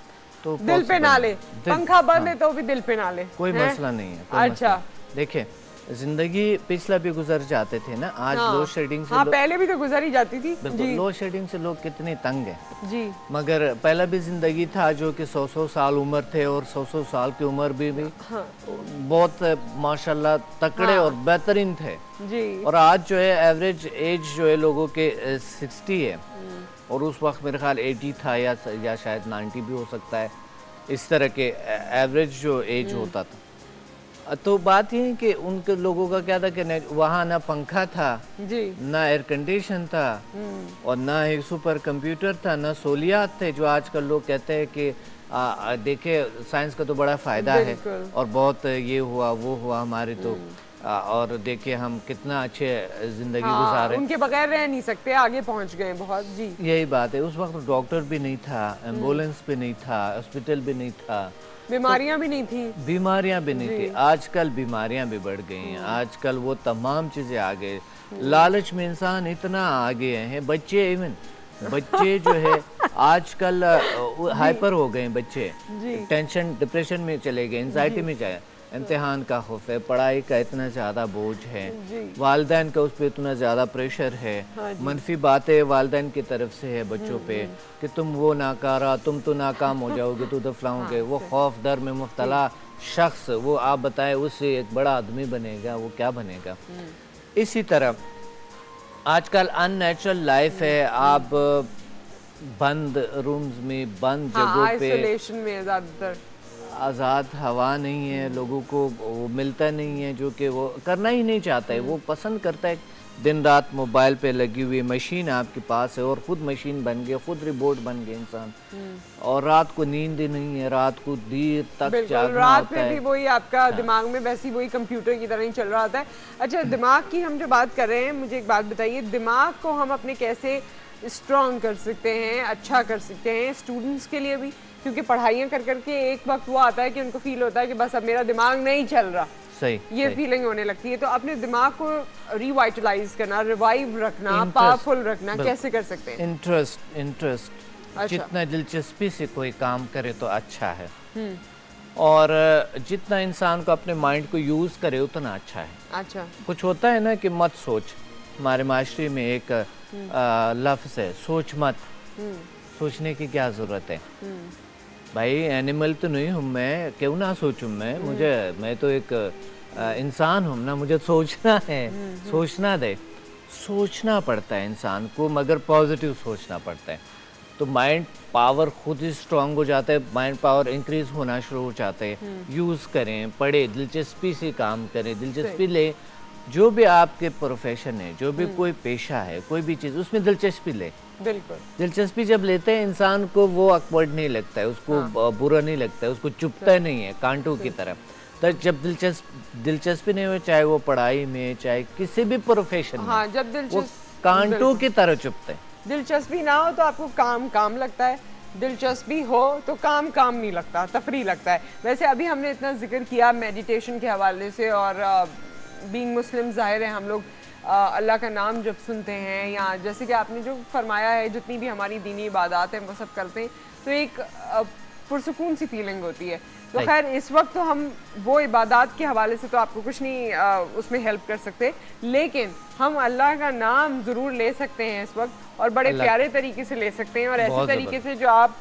तो दिल पे ना ले, पंखा बंद है तो भी दिल पे ना ले, कोई मसला नहीं है। अच्छा, देखिए जिंदगी पिछला भी गुजर जाते थे ना, आज लोड शेडिंग से पहले भी तो गुजर ही जाती थी। लोड शेडिंग से लोग कितने तंग हैं जी, मगर पहला भी जिंदगी था जो कि 100 साल उम्र थे और 100 साल की उम्र भी बहुत माशाल्लाह तकड़े और बेहतरीन थे जी। और आज जो है एवरेज एज जो है लोगों के 60 है और उस वक्त मेरे ख्याल 80 था या शायद 90 भी हो सकता है, इस तरह के एवरेज जो एज होता था। तो बात ये है कि उनके लोगों का क्या था कि वहाँ ना पंखा था जी, ना एयर कंडीशन था और ना एक सुपर कंप्यूटर था, ना सहूलियात थे जो आजकल लोग कहते हैं कि देखिए साइंस का तो बड़ा फ़ायदा है और बहुत ये हुआ वो हुआ हमारे तो और देखिए हम कितना अच्छे ज़िंदगी गुजारे, उनके बगैर रह नहीं सकते, आगे पहुंच गए बहुत जी। यही बात है। उस वक्त डॉक्टर भी नहीं था, एम्बुलेंस भी नहीं था, हॉस्पिटल भी नहीं था, बीमारियां भी नहीं थी, बीमारियां भी नहीं थी। आजकल बीमारियां भी बढ़ गई हैं, आजकल वो तमाम चीज़ें आ गए, लालच में इंसान इतना आगे हैं, बच्चे इवन बच्चे जो है आजकल हाइपर हो गए, बच्चे टेंशन डिप्रेशन में चले गए, एंजाइटी में जाए, इम्तिहान का खौफ है, पढ़ाई का इतना ज़्यादा बोझ है, वालिदैन का उस पर इतना ज़्यादा प्रेशर है, मनफी बातें वालिदैन की तरफ से है बच्चों पे कि तुम वो नाकारा, तुम तो नाकाम हो जाओगे, तो दफलाओगे, वो खौफ डर में मुब्तला शख्स, वो आप बताएं उससे एक बड़ा आदमी बनेगा, वो क्या बनेगा। इसी तरह आजकल अननेचुरल लाइफ है, आप बंद रूम्स में, बंद जगहों पे, आइसोलेशन में ज़्यादातर आज़ाद हवा नहीं है, लोगों को वो मिलता नहीं है जो कि वो करना ही नहीं चाहता है, वो पसंद करता है दिन रात मोबाइल पे लगी हुई मशीन आपके पास है और ख़ुद मशीन बन गए, खुद रिबोट बन गए इंसान, और रात को नींद नहीं है, रात को देर तक जागना रात होता में है। भी वही आपका दिमाग में वैसे वही कंप्यूटर की तरह ही चल रहा होता है। अच्छा, दिमाग की हम जो बात कर रहे हैं, मुझे एक बात बताइए, दिमाग को हम अपने कैसे स्ट्रॉन्ग कर सकते हैं, अच्छा कर सकते हैं स्टूडेंट्स के लिए भी, क्योंकि पढ़ाइयाँ कर करके एक वक्त वो आता है कि उनको फील होता है कि बस अब मेरा दिमाग नहीं चल रहा, सही ये फीलिंग होने लगती है। तो अपने दिमाग को रिवाइटलाइज करना, रिवाइव रखना, पावरफुल रखना कैसे कर सकते हैं? इंटरेस्ट जितना दिलचस्पी से कोई काम करे तो अच्छा है, और जितना इंसान को अपने माइंड को यूज करे उतना अच्छा है। अच्छा, कुछ होता है ना कि मत सोच, हमारे माशरे में एक लफ्ज़ है, सोच मत। सोचने की क्या ज़रूरत है भाई, एनिमल तो नहीं हूँ मैं, क्यों ना सोचूं मैं, मैं तो एक इंसान हूँ ना, मुझे सोचना है, सोचना दे, सोचना पड़ता है इंसान को, मगर पॉजिटिव सोचना पड़ता है। तो माइंड पावर खुद ही स्ट्रांग हो जाता है, माइंड पावर इंक्रीज होना शुरू हो जाते हैं। यूज़ करें, पढ़े, दिलचस्पी से काम करें, दिलचस्पी ले, जो भी आपके प्रोफेशन है, जो भी कोई पेशा है, कोई भी चीज़, उसमें दिलचस्पी ले। बिल्कुल, दिलचस्पी जब लेते हैं इंसान को वो ऑकवर्ड नहीं लगता है, उसको बुरा नहीं लगता है, उसको चुभता नहीं है कांटों की तरह। तो जब दिलचस्पी नहीं हो, चाहे वो पढ़ाई में, चाहे किसी भी प्रोफेशन में, जब वो कांटों की तरह चुभते हैं। दिलचस्पी ना हो तो आपको काम लगता है, दिलचस्पी हो तो काम नहीं लगता, तफरी लगता है। वैसे अभी हमने इतना जिक्र किया मेडिटेशन के हवाले से, और बीइंग मुस्लिम जाहिर है हम लोग अल्लाह का नाम जब सुनते हैं, या जैसे कि आपने जो फरमाया है, जितनी भी हमारी दीनी इबादत हैं वो सब करते हैं, तो एक पुरसुकून सी फीलिंग होती है। तो खैर इस वक्त तो हम वो इबादत के हवाले से तो आपको कुछ नहीं उसमें हेल्प कर सकते, लेकिन हम अल्लाह का नाम ज़रूर ले सकते हैं इस वक्त, और बड़े प्यारे तरीके से ले सकते हैं, और ऐसे तरीके से जो आप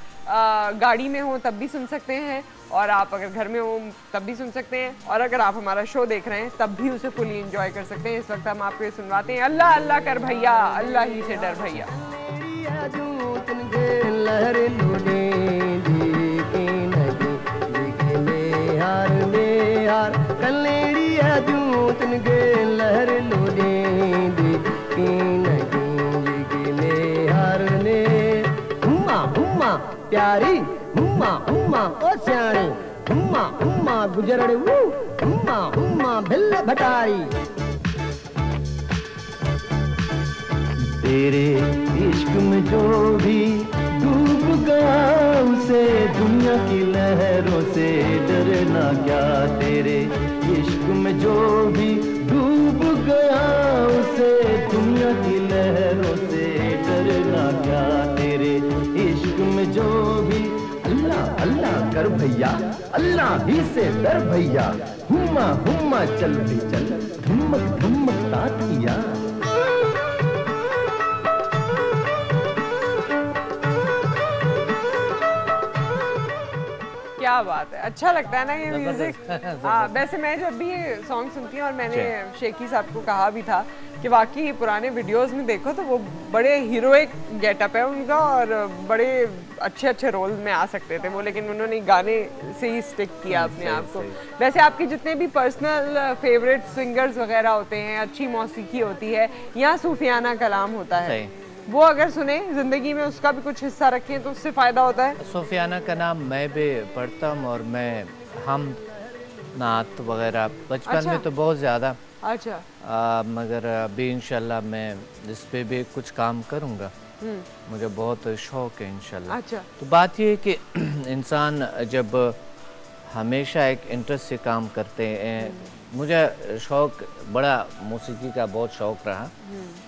गाड़ी में हो तब भी सुन सकते हैं, और आप अगर घर में हो तब भी सुन सकते हैं, और अगर आप हमारा शो देख रहे हैं तब भी उसे फुली एंजॉय कर सकते हैं। इस वक्त हम आपको ये सुनवाते हैं, अल्लाह अल्लाह कर भैया, अल्लाह ही से डर भैया। प्यारी हुम्मा हुम्मा ओ स्याणी, हुम्मा हुम्मा गुजरड़े वो, हुम्मा हुम्मा भिल्ल भटारी। तेरे इश्क में जो भी डूब गया उसे दुनिया की लहरों से डरना क्या। तेरे इश्क में जो भी डूब गया उसे दुनिया की लहरों से डरना क्या। तेरे इश्क में जो भी अल्लाह अल्लाह कर भैया, अल्लाह ही से डर भैया, हुम्मा हुम्मा चल भी चल, धमक धमक तातिया। क्या बात है, अच्छा लगता है ना ये म्यूजिक। हाँ, वैसे मैं जब भी ये सॉन्ग सुनती हूँ, और मैंने शेखी साहब को कहा भी था कि वाकई पुराने वीडियोस में देखो तो वो बड़े हीरोइक गेटअप है उनका, और बड़े अच्छे रोल में आ सकते थे वो, लेकिन उन्होंने गाने से ही स्टिक किया अपने आप को। वैसे आपके जितने भी पर्सनल फेवरेट सिंगर्स वगैरह होते हैं, अच्छी मौसीकी होती है या सूफियाना कलाम होता है, वो अगर सुने जिंदगी में, उसका भी कुछ हिस्सा रखें तो उससे फायदा होता है। सूफियाना का नाम मैं भी पढ़ता हूँ, और मैं हम नात वगैरह बचपन में तो बहुत ज़्यादा, मगर अभी इंशाल्लाह मैं इस पे भी कुछ काम करूँगा, मुझे बहुत शौक है इंशाल्लाह। तो बात ये है कि इंसान जब हमेशा एक इंटरेस्ट से काम करते हैं, मुझे शौक बड़ा मौसीकी का बहुत शौक रहा,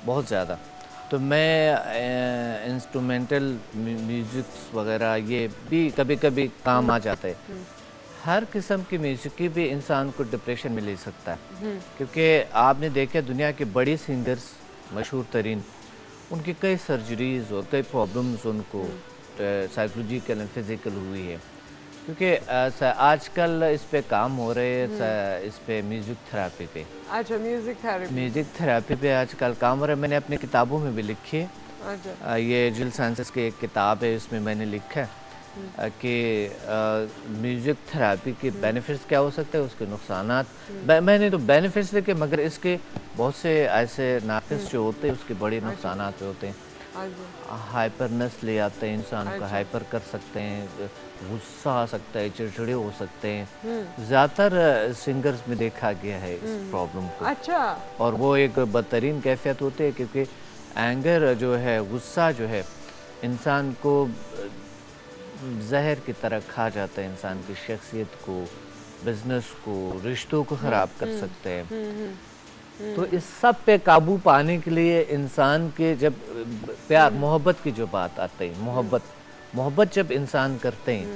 बहुत ज़्यादा। तो मैं इंस्ट्रूमेंटल म्यूज़िक्स वगैरह ये भी कभी कभी काम आ जाता है। हर किस्म की म्यूज़िक भी इंसान को डिप्रेशन में ले सकता है, क्योंकि आपने देखा दुनिया के बड़ी सिंगर्स मशहूर तरीन, उनकी कई सर्जरीज और कई प्रॉब्लम्स उनको साइकोलॉजिकल एंड फिज़िकल हुई है, क्योंकि आजकल इस पे काम हो रहे हैं, इस पे म्यूज़िक थेरेपी पे। अच्छा, म्यूज़िक थेरेपी पे आजकल काम हो रहा है। मैंने अपनी किताबों में भी लिखी है। ये जिल साइंसेस की एक किताब है, इसमें मैंने लिखा है कि म्यूज़िक थेरेपी के बेनिफिट्स क्या हो सकते हैं, उसके नुकसानात। मैंने तो बेनिफिट्स लिखे, मगर इसके बहुत से ऐसे नाक़िस जो होते हैं उसके बड़े नुकसानात होते हैं। हाइपरनेस ले आते हैं, इंसान को हाइपर कर सकते हैं, गुस्सा आ सकता है, चिड़चिड़े हो सकते हैं। ज़्यादातर सिंगर्स में देखा गया है इस प्रॉब्लम को। और वो एक बदतरीन कैफियत होती है, क्योंकि एंगर जो है, गुस्सा जो है, इंसान को जहर की तरह खा जाता है, इंसान की शख्सियत को, बिजनेस को, रिश्तों को ख़राब कर सकते हैं। तो इस सब पे काबू पाने के लिए इंसान के जब प्यार मोहब्बत की जो बात आती है, मोहब्बत जब इंसान करते हैं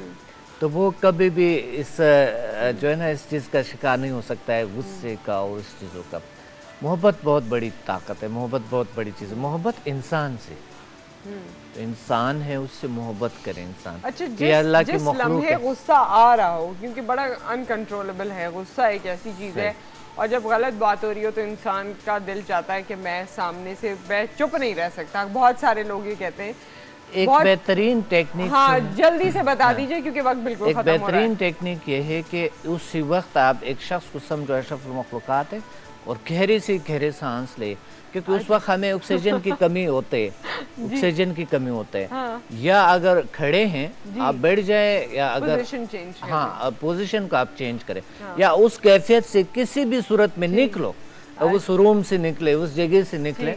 तो वो कभी भी इस जो है ना, इस चीज़ का शिकार नहीं हो सकता है, गुस्से का और इस चीज़ों का। मोहब्बत बहुत बड़ी ताकत है, मोहब्बत बहुत बड़ी चीज़ है। मोहब्बत इंसान से, तो इंसान है, उससे मोहब्बत करे इंसान। अच्छा, ये अल्लाह की जिस मखलूक लम्हे है। गुस्सा आ रहा हो, क्योंकि बड़ा अनकंट्रोलेबल है गुस्सा, एक ऐसी चीज़ है, और जब गलत बात हो रही हो तो इंसान का दिल चाहता है कि मैं सामने से मैं चुप नहीं रह सकता। बहुत सारे लोग ये कहते हैं। एक बेहतरीन टेक्निक, हाँ, जल्दी से बता दीजिए क्योंकि वक्त बिल्कुल खत्म हो रहा है। एक बेहतरीन टेक्निक ये है कि उसी वक्त आप एक शख्स को समझो अशरफुल मखलूकात है और गहरे से गहरे सांस ले, क्योंकि उस वक्त हमें ऑक्सीजन की कमी होते है, ऑक्सीजन की कमी होते है। हाँ। या अगर खड़े हैं आप बैठ जाए, या अगर पोजीशन चेंज करें। हाँ, पोजीशन को आप चेंज करें, या उस कैफियत से किसी भी सूरत में निकलो, उस रूम से निकले, उस जगह से निकले,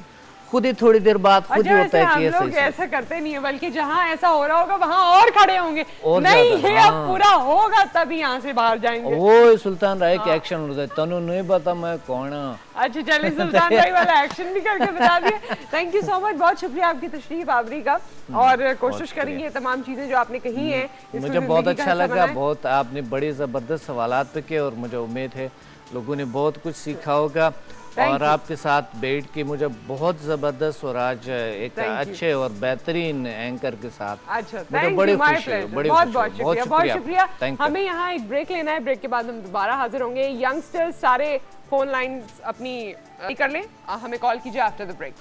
खुद ही थोड़ी देर बाद खुद ही होता है कि हम लोग ऐसा करते नहीं है, बल्कि जहाँ ऐसा हो रहा होगा वहाँ और खड़े होंगे, और नहीं हाँ। ये अब पूरा होगा तभी यहाँ से बाहर जाएंगे। वो सुल्तान राय के एक्शन होता है, तनु नहीं पता मैं कौन। अच्छा चलिए, सुल्तान राय वाला एक्शन भी करके बता दिया। थैंक यू सो मच, बहुत शुक्रिया आपकी तशरीफ आवरी का, और कोशिश करेंगे तमाम चीजें जो आपने कही है। मुझे बहुत अच्छा लगा, बहुत आपने बड़े जबरदस्त सवालात पे किए और मुझे उम्मीद है लोगों ने बहुत कुछ सीखा होगा, और आपके साथ बैठ के मुझे बहुत जबरदस्त, और आज एक अच्छे और बेहतरीन एंकर के साथ मुझे बड़ी खुशी है। बहुत शुक्रिया। हमें यहाँ एक ब्रेक लेना है, ब्रेक के बाद हम दोबारा हाजिर होंगे। यंगस्टर्स सारे फोन लाइन अपनी कर लें, हमें कॉल कीजिए आफ्टर द ब्रेक।